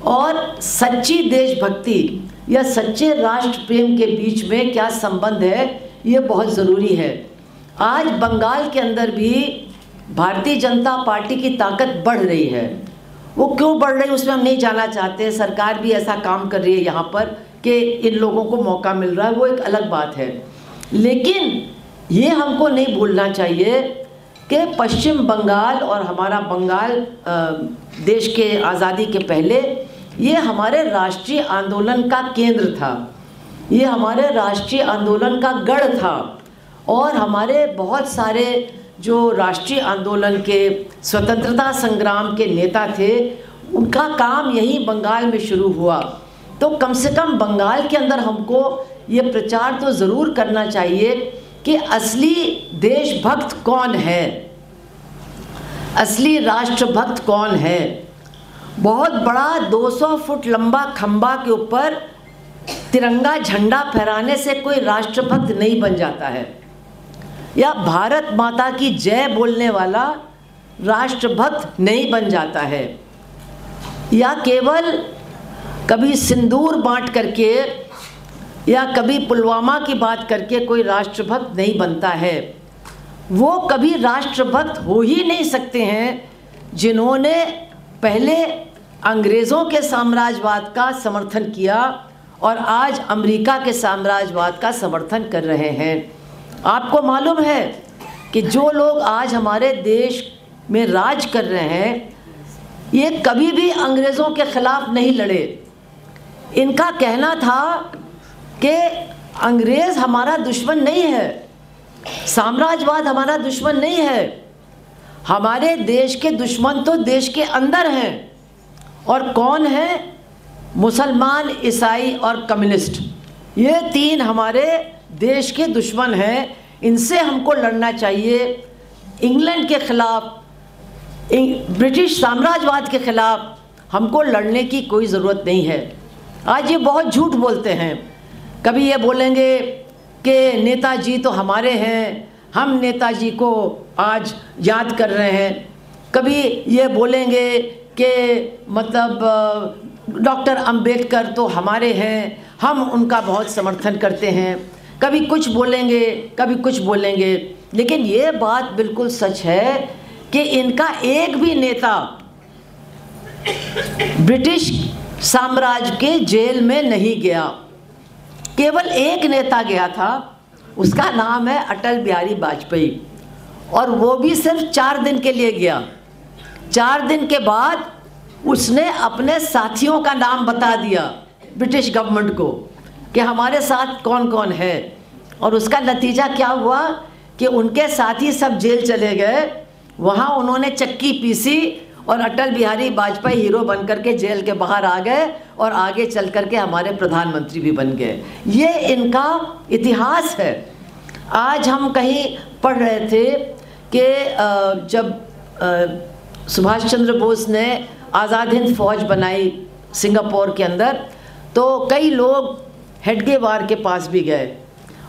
और सच्ची देशभक्ति या सच्चे राष्ट्र प्रेम के बीच में क्या संबंध है, ये बहुत ज़रूरी है। आज बंगाल के अंदर भी भारतीय जनता पार्टी की ताकत बढ़ रही है। वो क्यों बढ़ रही है उसमें हम नहीं जाना चाहते, सरकार भी ऐसा काम कर रही है यहाँ पर कि इन लोगों को मौका मिल रहा है, वो एक अलग बात है। लेकिन ये हमको नहीं भूलना चाहिए कि पश्चिम बंगाल और हमारा बंगाल देश के आज़ादी के पहले ये हमारे राष्ट्रीय आंदोलन का केंद्र था, ये हमारे राष्ट्रीय आंदोलन का गढ़ था, और हमारे बहुत सारे जो राष्ट्रीय आंदोलन के स्वतंत्रता संग्राम के नेता थे उनका काम यही बंगाल में शुरू हुआ। तो कम से कम बंगाल के अंदर हमको ये प्रचार तो ज़रूर करना चाहिए कि असली देशभक्त कौन है, असली राष्ट्रभक्त कौन है। बहुत बड़ा 200 फुट लंबा खंबा के ऊपर तिरंगा झंडा फहराने से कोई राष्ट्रभक्त नहीं बन जाता है, या भारत माता की जय बोलने वाला राष्ट्रभक्त नहीं बन जाता है, या केवल कभी सिंदूर बांट करके या कभी पुलवामा की बात करके कोई राष्ट्रभक्त नहीं बनता है। वो कभी राष्ट्रभक्त हो ही नहीं सकते हैं जिन्होंने पहले अंग्रेज़ों के साम्राज्यवाद का समर्थन किया और आज अमेरिका के साम्राज्यवाद का समर्थन कर रहे हैं। आपको मालूम है कि जो लोग आज हमारे देश में राज कर रहे हैं ये कभी भी अंग्रेज़ों के ख़िलाफ़ नहीं लड़े। इनका कहना था कि अंग्रेज़ हमारा दुश्मन नहीं है, साम्राज्यवाद हमारा दुश्मन नहीं है, हमारे देश के दुश्मन तो देश के अंदर हैं। और कौन है? मुसलमान, ईसाई और कम्युनिस्ट, ये तीन हमारे देश के दुश्मन हैं, इनसे हमको लड़ना चाहिए। इंग्लैंड के ख़िलाफ़, ब्रिटिश साम्राज्यवाद के ख़िलाफ़ हमको लड़ने की कोई ज़रूरत नहीं है। आज ये बहुत झूठ बोलते हैं, कभी ये बोलेंगे कि नेताजी तो हमारे हैं, हम नेताजी को आज याद कर रहे हैं, कभी ये बोलेंगे कि मतलब डॉक्टर अंबेडकर तो हमारे हैं, हम उनका बहुत समर्थन करते हैं, कभी कुछ बोलेंगे कभी कुछ बोलेंगे। लेकिन ये बात बिल्कुल सच है कि इनका एक भी नेता ब्रिटिश साम्राज्य के जेल में नहीं गया, केवल एक नेता गया था, उसका नाम है अटल बिहारी वाजपेयी, और वो भी सिर्फ 4 दिन के लिए गया। 4 दिन के बाद उसने अपने साथियों का नाम बता दिया ब्रिटिश गवर्नमेंट को कि हमारे साथ कौन कौन है, और उसका नतीजा क्या हुआ कि उनके साथी सब जेल चले गए, वहाँ उन्होंने चक्की पीसी और अटल बिहारी वाजपेयी हीरो बन करके जेल के बाहर आ गए और आगे चल करके हमारे प्रधानमंत्री भी बन गए। ये इनका इतिहास है। आज हम कहीं पढ़ रहे थे कि जब सुभाष चंद्र बोस ने आज़ाद हिंद फौज बनाई सिंगापुर के अंदर, तो कई लोग हेडगेवार के पास भी गए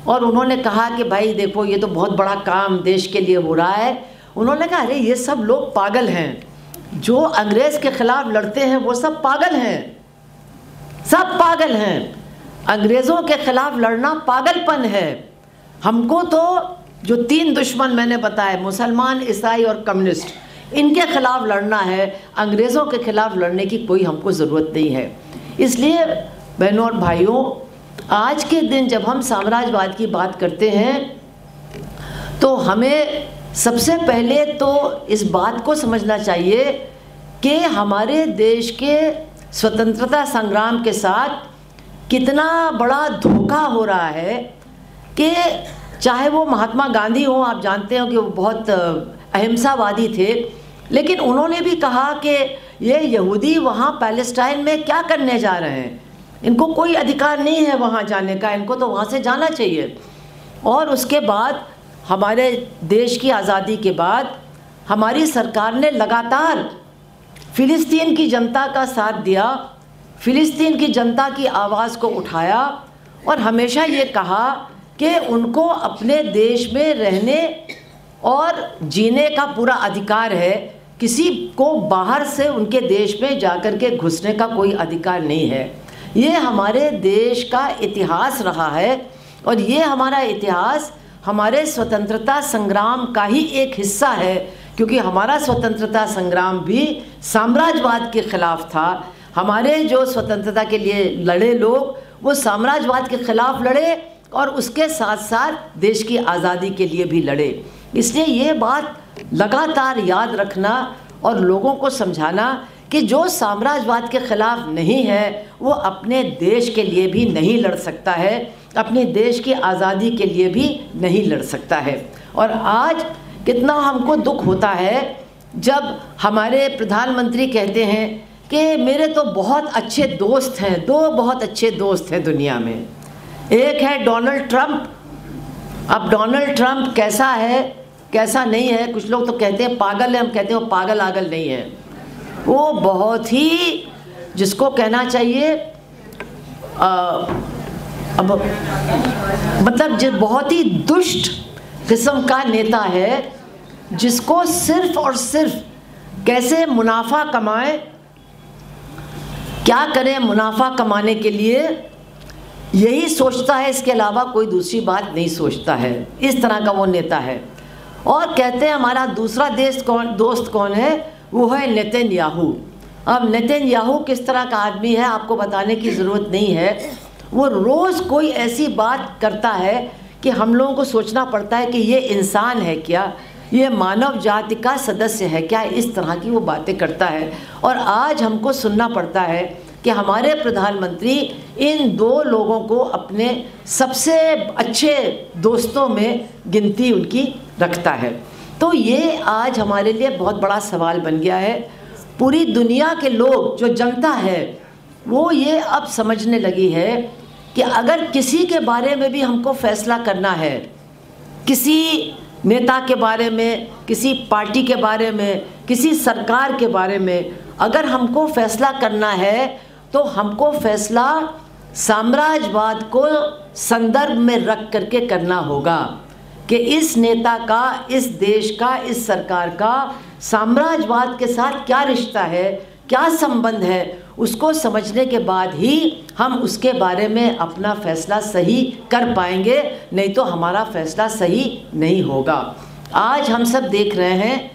और उन्होंने कहा कि भाई देखो ये तो बहुत बड़ा काम देश के लिए हो रहा है। उन्होंने कहा अरे ये सब लोग पागल हैं, जो अंग्रेज़ के ख़िलाफ़ लड़ते हैं वो सब पागल हैं, सब पागल हैं, अंग्रेज़ों के ख़िलाफ़ लड़ना पागलपन है। हमको तो जो 3 दुश्मन मैंने बताए, मुसलमान, ईसाई और कम्युनिस्ट, इनके ख़िलाफ़ लड़ना है, अंग्रेज़ों के ख़िलाफ़ लड़ने की कोई हमको ज़रूरत नहीं है। इसलिए बहनों और भाइयों, आज के दिन जब हम साम्राज्यवाद की बात करते हैं तो हमें सबसे पहले तो इस बात को समझना चाहिए कि हमारे देश के स्वतंत्रता संग्राम के साथ कितना बड़ा धोखा हो रहा है कि चाहे वो महात्मा गांधी हो, आप जानते हो कि वो बहुत अहिंसावादी थे, लेकिन उन्होंने भी कहा कि ये यहूदी वहाँ पैलेस्टाइन में क्या करने जा रहे हैं, इनको कोई अधिकार नहीं है वहाँ जाने का, इनको तो वहाँ से जाना चाहिए। और उसके बाद हमारे देश की आज़ादी के बाद हमारी सरकार ने लगातार फ़िलिस्तीन की जनता का साथ दिया, फ़िलिस्तीन की जनता की आवाज़ को उठाया और हमेशा ये कहा कि उनको अपने देश में रहने और जीने का पूरा अधिकार है, किसी को बाहर से उनके देश में जाकर के घुसने का कोई अधिकार नहीं है। ये हमारे देश का इतिहास रहा है और ये हमारा इतिहास हमारे स्वतंत्रता संग्राम का ही एक हिस्सा है, क्योंकि हमारा स्वतंत्रता संग्राम भी साम्राज्यवाद के ख़िलाफ़ था। हमारे जो स्वतंत्रता के लिए लड़े लोग वो साम्राज्यवाद के ख़िलाफ़ लड़े और उसके साथ साथ देश की आज़ादी के लिए भी लड़े। इसलिए ये बात लगातार याद रखना और लोगों को समझाना कि जो साम्राज्यवाद के ख़िलाफ़ नहीं है वो अपने देश के लिए भी नहीं लड़ सकता है, अपने देश की आज़ादी के लिए भी नहीं लड़ सकता है। और आज कितना हमको दुख होता है जब हमारे प्रधानमंत्री कहते हैं कि मेरे तो बहुत अच्छे दोस्त हैं, दो बहुत अच्छे दोस्त हैं दुनिया में। एक है डोनाल्ड ट्रंप। अब डोनाल्ड ट्रंप कैसा है कैसा नहीं है, कुछ लोग तो कहते हैं पागल है, हम कहते हैं वो पागल आगल नहीं है, वो बहुत ही जिसको कहना चाहिए अब मतलब जो बहुत ही दुष्ट किस्म का नेता है, जिसको सिर्फ और सिर्फ कैसे मुनाफा कमाएं, क्या करें मुनाफा कमाने के लिए यही सोचता है, इसके अलावा कोई दूसरी बात नहीं सोचता है। इस तरह का वो नेता है। और कहते हैं हमारा दूसरा दोस्त कौन है, वो है नेतन्याहू। अब नेतन्याहू किस तरह का आदमी है आपको बताने की ज़रूरत नहीं है। वो रोज़ कोई ऐसी बात करता है कि हम लोगों को सोचना पड़ता है कि ये इंसान है क्या, ये मानव जाति का सदस्य है क्या, इस तरह की वो बातें करता है। और आज हमको सुनना पड़ता है कि हमारे प्रधानमंत्री इन दो लोगों को अपने सबसे अच्छे दोस्तों में गिनती उनकी रखता है। तो ये आज हमारे लिए बहुत बड़ा सवाल बन गया है। पूरी दुनिया के लोग, जो जनता है, वो ये अब समझने लगी है कि अगर किसी के बारे में भी हमको फैसला करना है, किसी नेता के बारे में, किसी पार्टी के बारे में, किसी सरकार के बारे में अगर हमको फैसला करना है तो हमको फैसला साम्राज्यवाद को संदर्भ में रख करके करना होगा कि इस नेता का, इस देश का, इस सरकार का साम्राज्यवाद के साथ क्या रिश्ता है, क्या संबंध है, उसको समझने के बाद ही हम उसके बारे में अपना फैसला सही कर पाएंगे, नहीं तो हमारा फैसला सही नहीं होगा। आज हम सब देख रहे हैं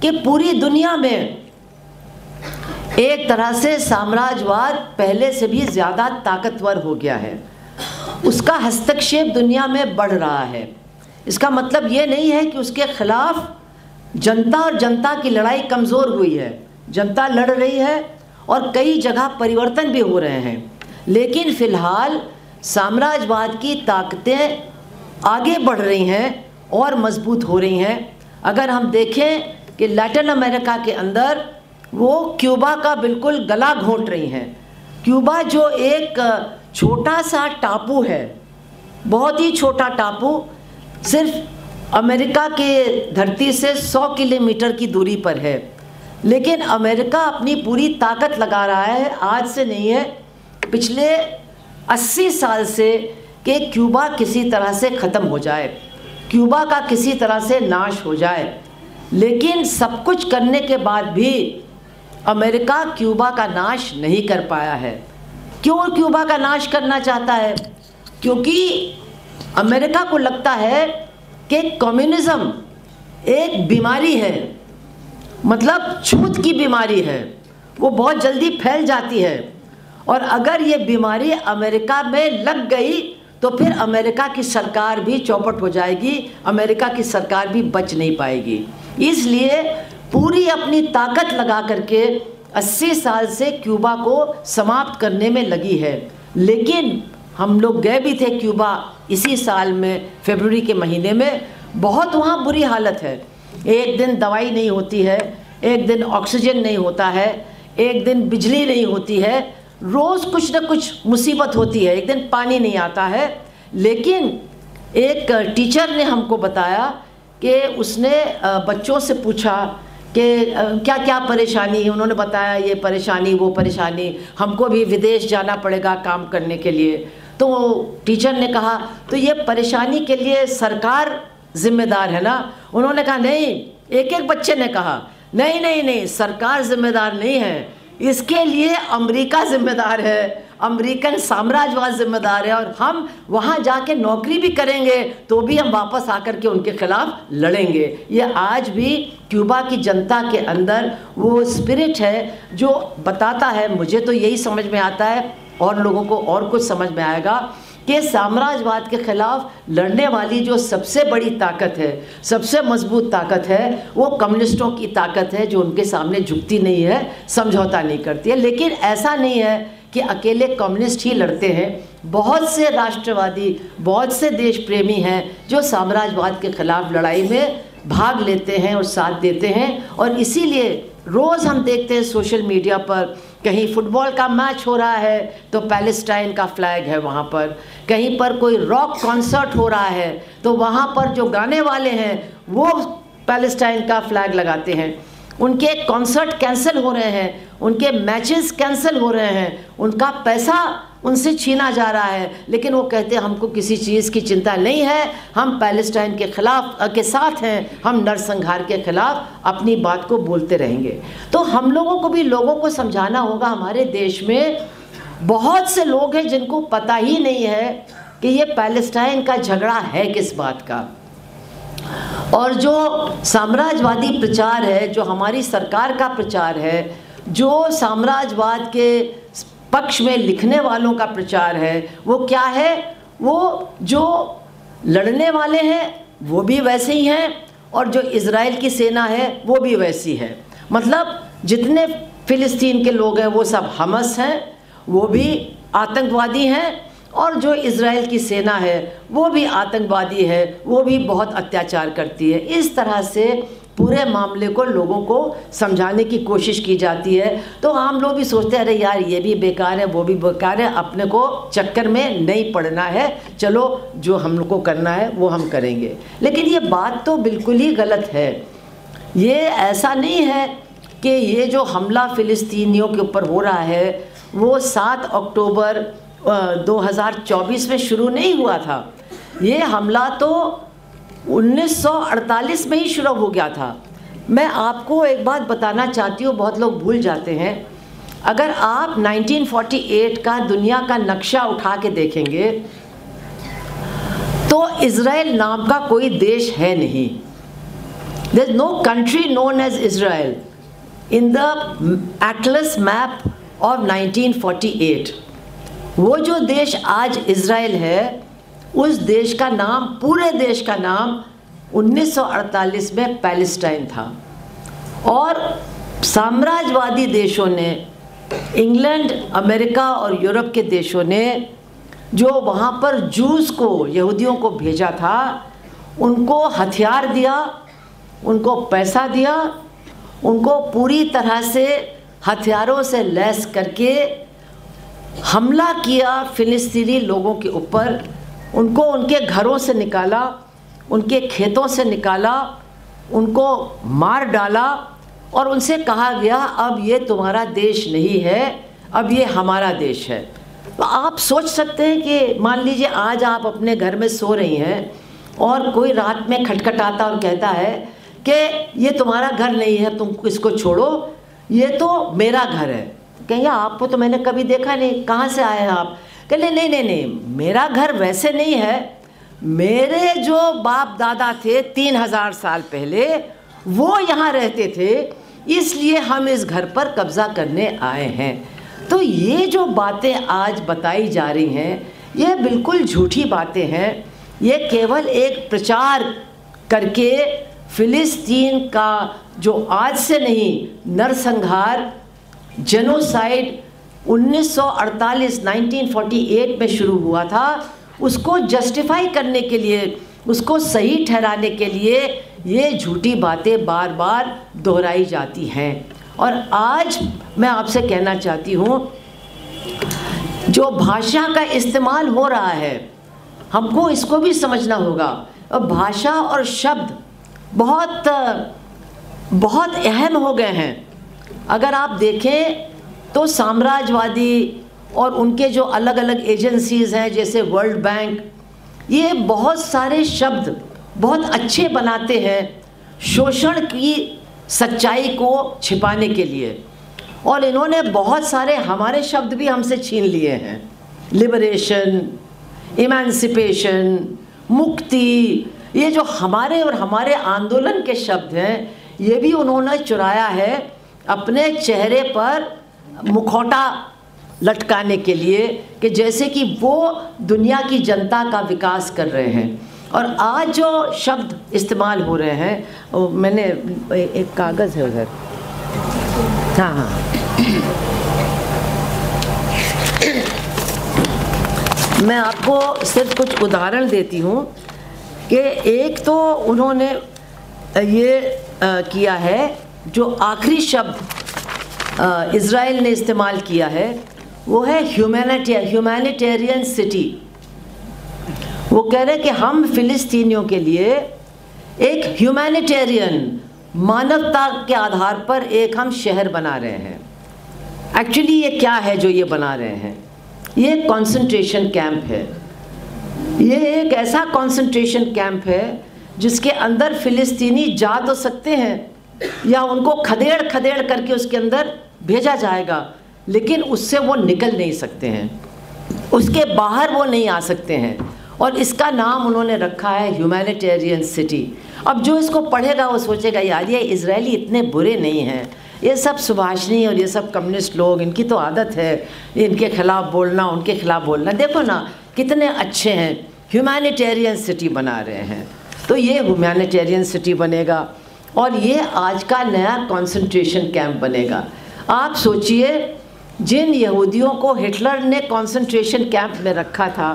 कि पूरी दुनिया में एक तरह से साम्राज्यवाद पहले से भी ज़्यादा ताकतवर हो गया है, उसका हस्तक्षेप दुनिया में बढ़ रहा है। इसका मतलब ये नहीं है कि उसके खिलाफ जनता और जनता की लड़ाई कमज़ोर हुई है, जनता लड़ रही है और कई जगह परिवर्तन भी हो रहे हैं, लेकिन फ़िलहाल साम्राज्यवाद की ताकतें आगे बढ़ रही हैं और मजबूत हो रही हैं। अगर हम देखें कि लैटिन अमेरिका के अंदर वो क्यूबा का बिल्कुल गला घोंट रही हैं। क्यूबा जो एक छोटा सा टापू है, बहुत ही छोटा टापू, सिर्फ अमेरिका के धरती से 100 किलोमीटर की दूरी पर है, लेकिन अमेरिका अपनी पूरी ताकत लगा रहा है, आज से नहीं है, पिछले 80 साल से, कि क्यूबा किसी तरह से ख़त्म हो जाए, क्यूबा का किसी तरह से नाश हो जाए। लेकिन सब कुछ करने के बाद भी अमेरिका क्यूबा का नाश नहीं कर पाया है। क्यों क्यूबा का नाश करना चाहता है? क्योंकि अमेरिका को लगता है कि कम्युनिज़्म एक बीमारी है, मतलब छूत की बीमारी है, वो बहुत जल्दी फैल जाती है, और अगर ये बीमारी अमेरिका में लग गई तो फिर अमेरिका की सरकार भी चौपट हो जाएगी, अमेरिका की सरकार भी बच नहीं पाएगी। इसलिए पूरी अपनी ताकत लगा करके 80 साल से क्यूबा को समाप्त करने में लगी है। लेकिन हम लोग गए भी थे क्यूबा इसी साल में, फरवरी के महीने में। बहुत वहाँ बुरी हालत है, एक दिन दवाई नहीं होती है, एक दिन ऑक्सीजन नहीं होता है, एक दिन बिजली नहीं होती है, रोज़ कुछ ना कुछ मुसीबत होती है, एक दिन पानी नहीं आता है। लेकिन एक टीचर ने हमको बताया कि उसने बच्चों से पूछा कि क्या क्या परेशानी है। उन्होंने बताया ये परेशानी वो परेशानी, हमको भी विदेश जाना पड़ेगा काम करने के लिए। तो टीचर ने कहा तो ये परेशानी के लिए सरकार जिम्मेदार है ना? उन्होंने कहा नहीं, एक एक बच्चे ने कहा नहीं नहीं नहीं, सरकार जिम्मेदार नहीं है, इसके लिए अमेरिका जिम्मेदार है, अमेरिकन साम्राज्यवाद जिम्मेदार है, और हम वहाँ जाके नौकरी भी करेंगे तो भी हम वापस आकर के उनके खिलाफ लड़ेंगे। ये आज भी क्यूबा की जनता के अंदर वो स्पिरिट है जो बताता है, मुझे तो यही समझ में आता है और लोगों को और कुछ समझ में आएगा कि साम्राज्यवाद के खिलाफ लड़ने वाली जो सबसे बड़ी ताकत है, सबसे मजबूत ताकत है, वो कम्युनिस्टों की ताकत है, जो उनके सामने झुकती नहीं है, समझौता नहीं करती है। लेकिन ऐसा नहीं है कि अकेले कम्युनिस्ट ही लड़ते हैं, बहुत से राष्ट्रवादी, बहुत से देश प्रेमी हैं जो साम्राज्यवाद के खिलाफ लड़ाई में भाग लेते हैं और साथ देते हैं। और इसीलिए रोज़ हम देखते हैं सोशल मीडिया पर, कहीं फुटबॉल का मैच हो रहा है तो पैलेस्टाइन का फ्लैग है वहाँ पर, कहीं पर कोई रॉक कॉन्सर्ट हो रहा है तो वहाँ पर जो गाने वाले हैं वो पैलेस्टाइन का फ्लैग लगाते हैं। उनके कॉन्सर्ट कैंसिल हो रहे हैं, उनके मैचेस कैंसिल हो रहे हैं, उनका पैसा उनसे छीना जा रहा है, लेकिन वो कहते हैं हमको किसी चीज़ की चिंता नहीं है, हम पैलेस्टाइन के खिलाफ के साथ हैं, हम नरसंहार के खिलाफ अपनी बात को बोलते रहेंगे। तो हम लोगों को भी लोगों को समझाना होगा। हमारे देश में बहुत से लोग हैं जिनको पता ही नहीं है कि ये पैलेस्टाइन का झगड़ा है किस बात का। और जो साम्राज्यवादी प्रचार है, जो हमारी सरकार का प्रचार है, जो साम्राज्यवाद के पक्ष में लिखने वालों का प्रचार है, वो क्या है? वो जो लड़ने वाले हैं वो भी वैसे ही हैं और जो इज़राइल की सेना है वो भी वैसी है। मतलब जितने फ़िलिस्तीन के लोग हैं वो सब हमस हैं, वो भी आतंकवादी हैं, और जो इज़राइल की सेना है वो भी आतंकवादी है, वो भी बहुत अत्याचार करती है। इस तरह से पूरे मामले को लोगों को समझाने की कोशिश की जाती है। तो आम लोग भी सोचते हैं अरे यार ये भी बेकार है वो भी बेकार है, अपने को चक्कर में नहीं पड़ना है, चलो जो हम लोग को करना है वो हम करेंगे। लेकिन ये बात तो बिल्कुल ही गलत है। ये ऐसा नहीं है कि ये जो हमला फ़िलिस्तीनियों के ऊपर हो रहा है वो 7 अक्टूबर 2024 में शुरू नहीं हुआ था। ये हमला तो 1948 में ही शुरू हो गया था। मैं आपको एक बात बताना चाहती हूँ, बहुत लोग भूल जाते हैं। अगर आप 1948 का दुनिया का नक्शा उठा के देखेंगे तो इज़राइल नाम का कोई देश है नहीं। There is no country known as Israel in the atlas map of 1948। वो जो देश आज इज़राइल है उस देश का नाम, पूरे देश का नाम 1948 में पैलेस्टाइन था। और साम्राज्यवादी देशों ने, इंग्लैंड, अमेरिका और यूरोप के देशों ने जो वहाँ पर जूस को, यहूदियों को भेजा था, उनको हथियार दिया, उनको पैसा दिया, उनको पूरी तरह से हथियारों से लैस करके हमला किया फ़िलिस्तीनी लोगों के ऊपर। उनको उनके घरों से निकाला, उनके खेतों से निकाला, उनको मार डाला और उनसे कहा गया अब ये तुम्हारा देश नहीं है, अब ये हमारा देश है। तो आप सोच सकते हैं कि मान लीजिए आज आप अपने घर में सो रही हैं और कोई रात में खटखटाता और कहता है कि ये तुम्हारा घर नहीं है, तुम इसको छोड़ो, ये तो मेरा घर है। कहिए आपको तो मैंने कभी देखा नहीं, कहाँ से आए हैं आप? कहले नहीं नहीं नहीं, मेरा घर वैसे नहीं है, मेरे जो बाप दादा थे 3000 साल पहले वो यहाँ रहते थे, इसलिए हम इस घर पर कब्ज़ा करने आए हैं। तो ये जो बातें आज बताई जा रही हैं ये बिल्कुल झूठी बातें हैं। ये केवल एक प्रचार करके फ़िलिस्तीन का जो आज से नहीं, नरसंहार, जेनोसाइड 1948 में शुरू हुआ था, उसको जस्टिफाई करने के लिए, उसको सही ठहराने के लिए ये झूठी बातें बार बार दोहराई जाती हैं। और आज मैं आपसे कहना चाहती हूँ जो भाषा का इस्तेमाल हो रहा है हमको इसको भी समझना होगा। और भाषा और शब्द बहुत बहुत अहम हो गए हैं। अगर आप देखें तो साम्राज्यवादी और उनके जो अलग अलग एजेंसीज़ हैं जैसे वर्ल्ड बैंक, ये बहुत सारे शब्द बहुत अच्छे बनाते हैं शोषण की सच्चाई को छिपाने के लिए, और इन्होंने बहुत सारे हमारे शब्द भी हमसे छीन लिए हैं। लिबरेशन, इमेंसिपेशन, मुक्ति, ये जो हमारे और हमारे आंदोलन के शब्द हैं ये भी उन्होंने चुराया है अपने चेहरे पर मुखौटा लटकाने के लिए, कि जैसे कि वो दुनिया की जनता का विकास कर रहे हैं। और आज जो शब्द इस्तेमाल हो रहे हैं, मैंने एक कागज़ है उधर, हाँ हाँ, मैं आपको सिर्फ कुछ उदाहरण देती हूँ कि एक तो उन्होंने ये किया है, जो आखिरी शब्द इज़राइल ने इस्तेमाल किया है वो है ह्यूमैनिटेरियन सिटी। वो कह रहे हैं कि हम फ़िलिस्तीनियों के लिए एक ह्यूमैनिटेरियन, मानवता के आधार पर एक हम शहर बना रहे हैं। एक्चुअली ये क्या है जो ये बना रहे हैं? ये कंसंट्रेशन कैंप है। ये एक ऐसा कंसंट्रेशन कैंप है जिसके अंदर फ़िलिस्तीनी जा तो सकते हैं या उनको खदेड़ खदेड़ करके उसके अंदर भेजा जाएगा, लेकिन उससे वो निकल नहीं सकते हैं, उसके बाहर वो नहीं आ सकते हैं। और इसका नाम उन्होंने रखा है ह्यूमैनिटेरियन सिटी। अब जो इसको पढ़ेगा वो सोचेगा यार ये इजरायली इतने बुरे नहीं हैं, ये सब सुभाषनी और ये सब कम्युनिस्ट लोग, इनकी तो आदत है इनके खिलाफ़ बोलना, उनके खिलाफ़ बोलना, देखो ना कितने अच्छे हैं, ह्यूमैनिटेरियन सिटी बना रहे हैं। तो ये ह्यूमैनिटेरियन सिटी बनेगा और ये आज का नया कंसंट्रेशन कैंप बनेगा। आप सोचिए, जिन यहूदियों को हिटलर ने कंसंट्रेशन कैंप में रखा था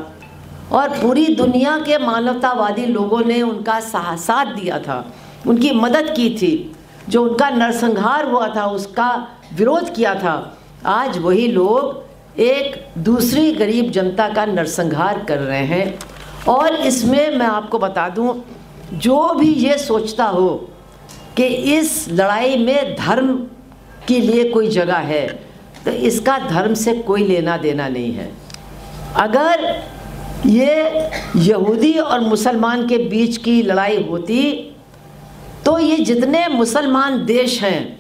और पूरी दुनिया के मानवतावादी लोगों ने उनका साथ दिया था, उनकी मदद की थी, जो उनका नरसंहार हुआ था उसका विरोध किया था, आज वही लोग एक दूसरी गरीब जनता का नरसंहार कर रहे हैं। और इसमें मैं आपको बता दूं, जो भी ये सोचता हो कि इस लड़ाई में धर्म के लिए कोई जगह है, तो इसका धर्म से कोई लेना देना नहीं है। अगर ये यहूदी और मुसलमान के बीच की लड़ाई होती तो ये जितने मुसलमान देश हैं,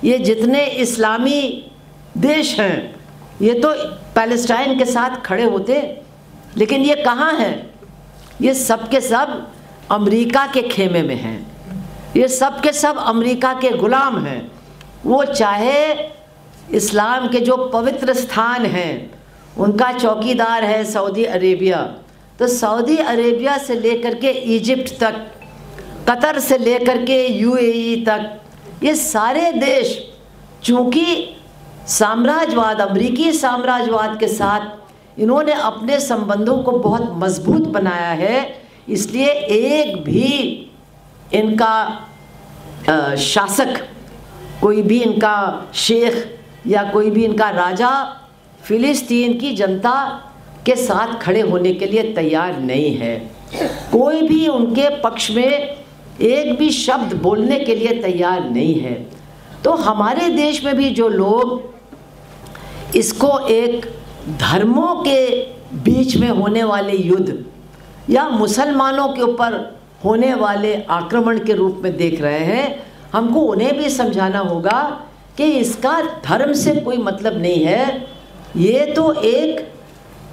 ये जितने इस्लामी देश हैं, ये तो पैलेस्टाइन के साथ खड़े होते, लेकिन ये कहाँ हैं? ये सब के सब अमेरिका के खेमे में हैं, ये सब के सब अमेरिका के ग़ुलाम हैं। वो चाहे इस्लाम के जो पवित्र स्थान हैं उनका चौकीदार है सऊदी अरेबिया, तो सऊदी अरेबिया से लेकर के इजिप्ट तक, कतर से लेकर के यूएई तक, ये सारे देश चूँकि साम्राज्यवाद, अमेरिकी साम्राज्यवाद के साथ इन्होंने अपने संबंधों को बहुत मजबूत बनाया है, इसलिए एक भी इनका शासक, कोई भी इनका शेख या कोई भी इनका राजा फ़िलिस्तीन की जनता के साथ खड़े होने के लिए तैयार नहीं है। कोई भी उनके पक्ष में एक भी शब्द बोलने के लिए तैयार नहीं है। तो हमारे देश में भी जो लोग इसको एक धर्मों के बीच में होने वाले युद्ध या मुसलमानों के ऊपर होने वाले आक्रमण के रूप में देख रहे हैं, हमको उन्हें भी समझाना होगा कि इसका धर्म से कोई मतलब नहीं है। ये तो एक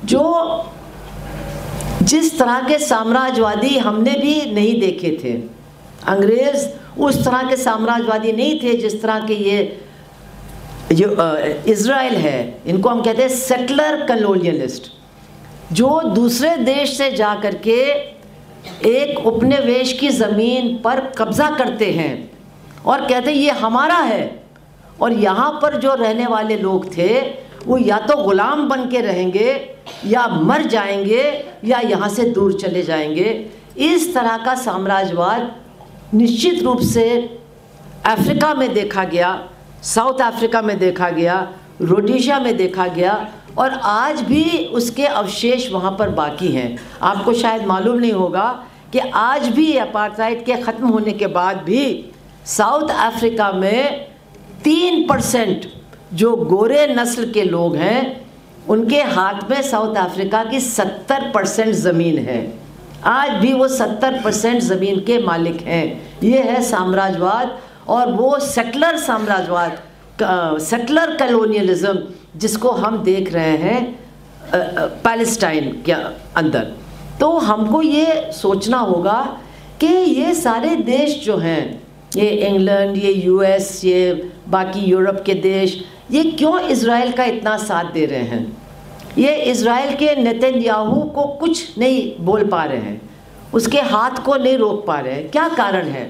जो जिस तरह के साम्राज्यवादी हमने भी नहीं देखे थे, अंग्रेज़ उस तरह के साम्राज्यवादी नहीं थे जिस तरह के ये जो इज़राइल है, इनको हम कहते हैं सेटलर कॉलोनियलिस्ट, जो दूसरे देश से जा कर के एक उपनिवेश की ज़मीन पर कब्ज़ा करते हैं और कहते हैं ये हमारा है, और यहाँ पर जो रहने वाले लोग थे वो या तो ग़ुलाम बन के रहेंगे या मर जाएंगे या यहाँ से दूर चले जाएंगे। इस तरह का साम्राज्यवाद निश्चित रूप से अफ्रीका में देखा गया, साउथ अफ्रीका में देखा गया, रोडेशिया में देखा गया, और आज भी उसके अवशेष वहाँ पर बाकी हैं। आपको शायद मालूम नहीं होगा कि आज भी अपार्थाइड के ख़त्म होने के बाद भी साउथ अफ्रीका में 3% जो गोरे नस्ल के लोग हैं उनके हाथ में साउथ अफ्रीका की 70% ज़मीन है। आज भी वो 70% ज़मीन के मालिक हैं। ये है साम्राज्यवाद, और वो सेटलर साम्राज्यवाद, सेटलर कॉलोनियलिज्म जिसको हम देख रहे हैं पैलेस्टाइन के अंदर। तो हमको ये सोचना होगा कि ये सारे देश जो हैं, ये इंग्लैंड, ये यूएस, ये बाकी यूरोप के देश, ये क्यों इज़राइल का इतना साथ दे रहे हैं? ये इज़राइल के नेतन्याहू को कुछ नहीं बोल पा रहे हैं, उसके हाथ को नहीं रोक पा रहे हैं। क्या कारण है?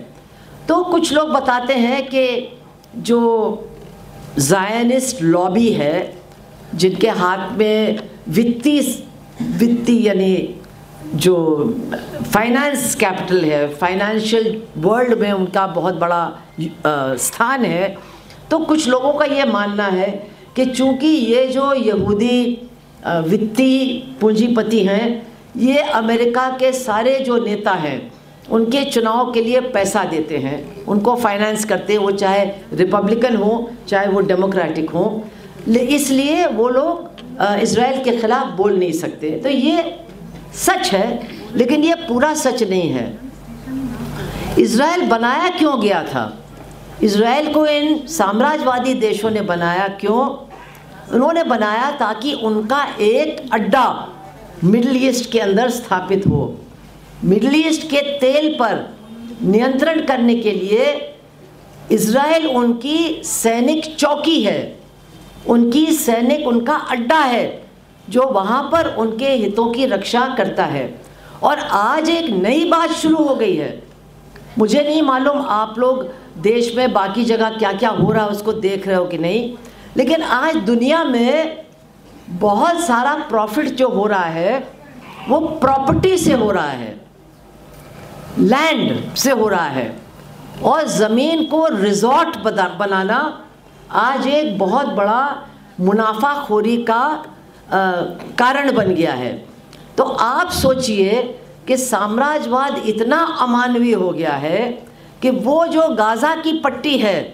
तो कुछ लोग बताते हैं कि जो ज़ायनिस्ट लॉबी है, जिनके हाथ में वित्तीय यानी जो फाइनेंस कैपिटल है, फाइनेंशियल वर्ल्ड में उनका बहुत बड़ा स्थान है, तो कुछ लोगों का ये मानना है कि चूँकि ये जो यहूदी वित्तीय पूंजीपति हैं, ये अमेरिका के सारे जो नेता हैं उनके चुनाव के लिए पैसा देते हैं, उनको फाइनेंस करते हैं, वो चाहे रिपब्लिकन हो चाहे वो डेमोक्रेटिक हो, इसलिए वो लोग इज़राइल के ख़िलाफ़ बोल नहीं सकते। तो ये सच है, लेकिन ये पूरा सच नहीं है। इज़राइल बनाया क्यों गया था? इज़राइल को इन साम्राज्यवादी देशों ने बनाया क्यों? उन्होंने बनाया ताकि उनका एक अड्डा मिडल ईस्ट के अंदर स्थापित हो। मिडल ईस्ट के तेल पर नियंत्रण करने के लिए इज़राइल उनकी सैनिक चौकी है, उनका अड्डा है जो वहाँ पर उनके हितों की रक्षा करता है। और आज एक नई बात शुरू हो गई है। मुझे नहीं मालूम आप लोग देश में बाकी जगह क्या क्या हो रहा है उसको देख रहे हो कि नहीं, लेकिन आज दुनिया में बहुत सारा प्रॉफिट जो हो रहा है वो प्रॉपर्टी से हो रहा है, लैंड से हो रहा है, और ज़मीन को रिजॉर्ट बनाना आज एक बहुत बड़ा मुनाफाखोरी का कारण बन गया है। तो आप सोचिए कि साम्राज्यवाद इतना अमानवीय हो गया है कि वो जो गाज़ा की पट्टी है,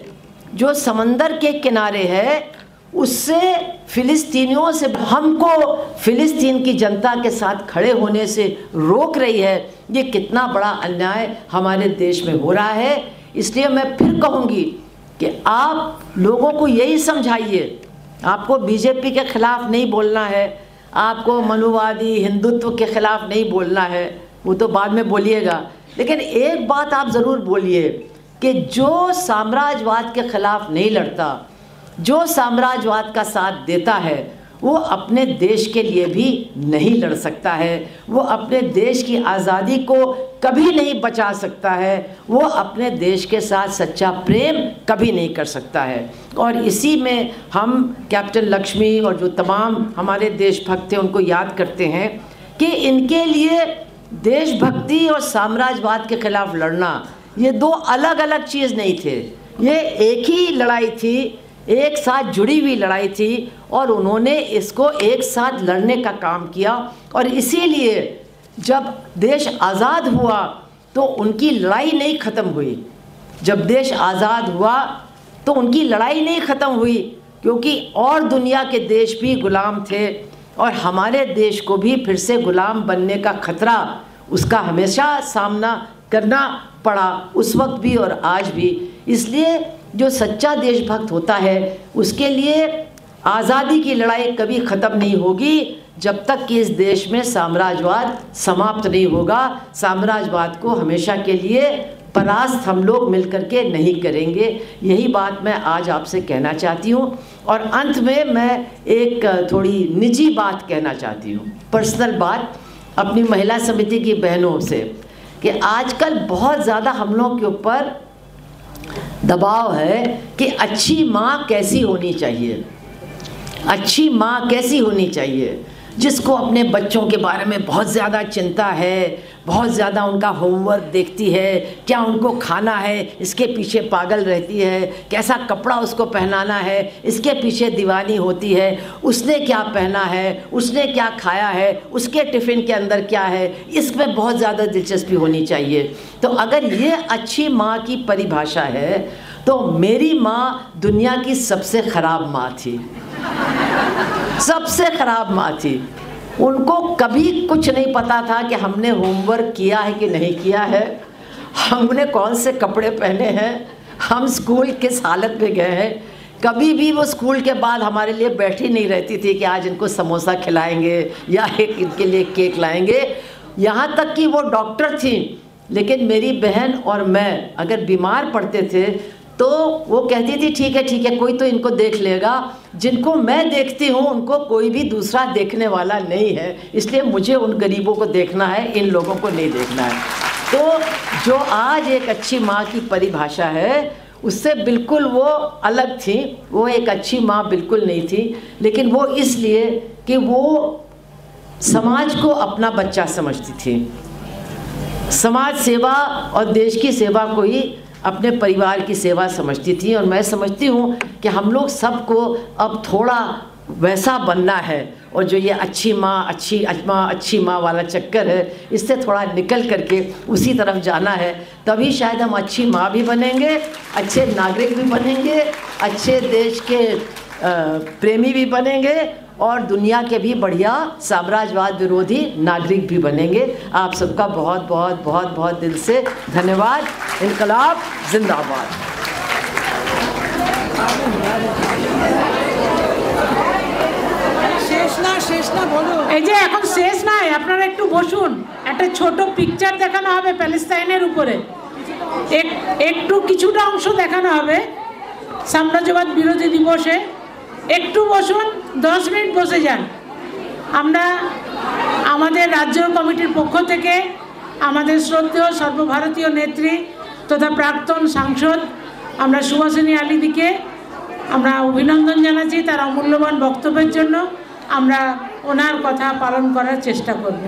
जो समंदर के किनारे है, उससे फ़िलिस्तीनियों से हमको फ़िलिस्तीन की जनता के साथ खड़े होने से रोक रही है। ये कितना बड़ा अन्याय हमारे देश में हो रहा है। इसलिए मैं फिर कहूँगी कि आप लोगों को यही समझाइए, आपको बीजेपी के ख़िलाफ़ नहीं बोलना है, आपको मनुवादी हिंदुत्व के ख़िलाफ़ नहीं बोलना है, वो तो बाद में बोलिएगा, लेकिन एक बात आप ज़रूर बोलिए कि जो साम्राज्यवाद के ख़िलाफ़ नहीं लड़ता, जो साम्राज्यवाद का साथ देता है, वो अपने देश के लिए भी नहीं लड़ सकता है, वो अपने देश की आज़ादी को कभी नहीं बचा सकता है, वो अपने देश के साथ सच्चा प्रेम कभी नहीं कर सकता है। और इसी में हम कैप्टन लक्ष्मी और जो तमाम हमारे देशभक्त थे उनको याद करते हैं कि इनके लिए देशभक्ति और साम्राज्यवाद के ख़िलाफ़ लड़ना ये दो अलग अलग चीज़ नहीं थे, ये एक ही लड़ाई थी, एक साथ जुड़ी हुई लड़ाई थी, और उन्होंने इसको एक साथ लड़ने का काम किया। और इसीलिए जब देश आज़ाद हुआ तो उनकी लड़ाई नहीं ख़त्म हुई। जब देश आज़ाद हुआ तो उनकी लड़ाई नहीं ख़त्म हुई, क्योंकि और दुनिया के देश भी गुलाम थे और हमारे देश को भी फिर से गुलाम बनने का खतरा उसका हमेशा सामना करना पड़ा, उस वक्त भी और आज भी। इसलिए जो सच्चा देशभक्त होता है उसके लिए आज़ादी की लड़ाई कभी ख़त्म नहीं होगी जब तक कि इस देश में साम्राज्यवाद समाप्त नहीं होगा। साम्राज्यवाद को हमेशा के लिए परास्त हम लोग मिलकर के नहीं करेंगे। यही बात मैं आज आपसे कहना चाहती हूँ। और अंत में मैं एक थोड़ी निजी बात कहना चाहती हूँ, पर्सनल बात अपनी महिला समिति की बहनों से, कि आजकल बहुत ज़्यादा हम लोग के ऊपर दबाव है कि अच्छी माँ कैसी होनी चाहिए, अच्छी माँ कैसी होनी चाहिए। जिसको अपने बच्चों के बारे में बहुत ज़्यादा चिंता है, बहुत ज़्यादा उनका होमवर्क देखती है, क्या उनको खाना है इसके पीछे पागल रहती है, कैसा कपड़ा उसको पहनाना है इसके पीछे दीवानी होती है, उसने क्या पहना है, उसने क्या खाया है, उसके टिफ़िन के अंदर क्या है, इसमें बहुत ज़्यादा दिलचस्पी होनी चाहिए। तो अगर ये अच्छी माँ की परिभाषा है तो मेरी माँ दुनिया की सबसे ख़राब माँ थी, सबसे ख़राब माँ थी। उनको कभी कुछ नहीं पता था कि हमने होमवर्क किया है कि नहीं किया है, हमने कौन से कपड़े पहने हैं, हम स्कूल किस हालत में गए हैं। कभी भी वो स्कूल के बाद हमारे लिए बैठी नहीं रहती थी कि आज इनको समोसा खिलाएंगे या इनके लिए केक लाएंगे। यहाँ तक कि वो डॉक्टर थी, लेकिन मेरी बहन और मैं अगर बीमार पड़ते थे तो वो कहती थी ठीक है कोई तो इनको देख लेगा, जिनको मैं देखती हूँ उनको कोई भी दूसरा देखने वाला नहीं है, इसलिए मुझे उन गरीबों को देखना है, इन लोगों को नहीं देखना है। तो जो आज एक अच्छी माँ की परिभाषा है उससे बिल्कुल वो अलग थी। वो एक अच्छी माँ बिल्कुल नहीं थी, लेकिन वो इसलिए कि वो समाज को अपना बच्चा समझती थी, समाज सेवा और देश की सेवा को ही अपने परिवार की सेवा समझती थी। और मैं समझती हूँ कि हम लोग सबको अब थोड़ा वैसा बनना है, और जो ये अच्छी माँ वाला चक्कर है इससे थोड़ा निकल करके उसी तरफ जाना है। तभी शायद हम अच्छी माँ भी बनेंगे, अच्छे नागरिक भी बनेंगे, अच्छे देश के प्रेमी भी बनेंगे और दुनिया के भी बढ़िया साम्राज्यवाद विरोधी नागरिक भी बनेंगे। आप सबका बहुत बहुत बहुत बहुत दिल से धन्यवाद। इनकलाब जिंदाबाद। এই যে এখন শেষ নাই, আপনারা একটু বসুন, একটা ছোট পিকচার দেখানো হবে প্যালেস্তাইনের উপরে, একটু কিছুটা অংশ দেখানো হবে সাম্রাজ্যবাদ বিরোধী দিবসে। একটু বসুন, 10 মিনিট বসে যান। আমরা আমাদের রাজ্য কমিটির পক্ষ থেকে আমাদের শ্রদ্ধেয় সর্বভারতীয় নেত্রী তথা প্রাক্তন সাংসদ আমরা সুভাষিনী আলীদিকে আমরা অভিনন্দন জানাচ্ছি তার অমূল্যবান বক্তব্যের জন্য। আমরা ওনার কথা পালন করার চেষ্টা করব।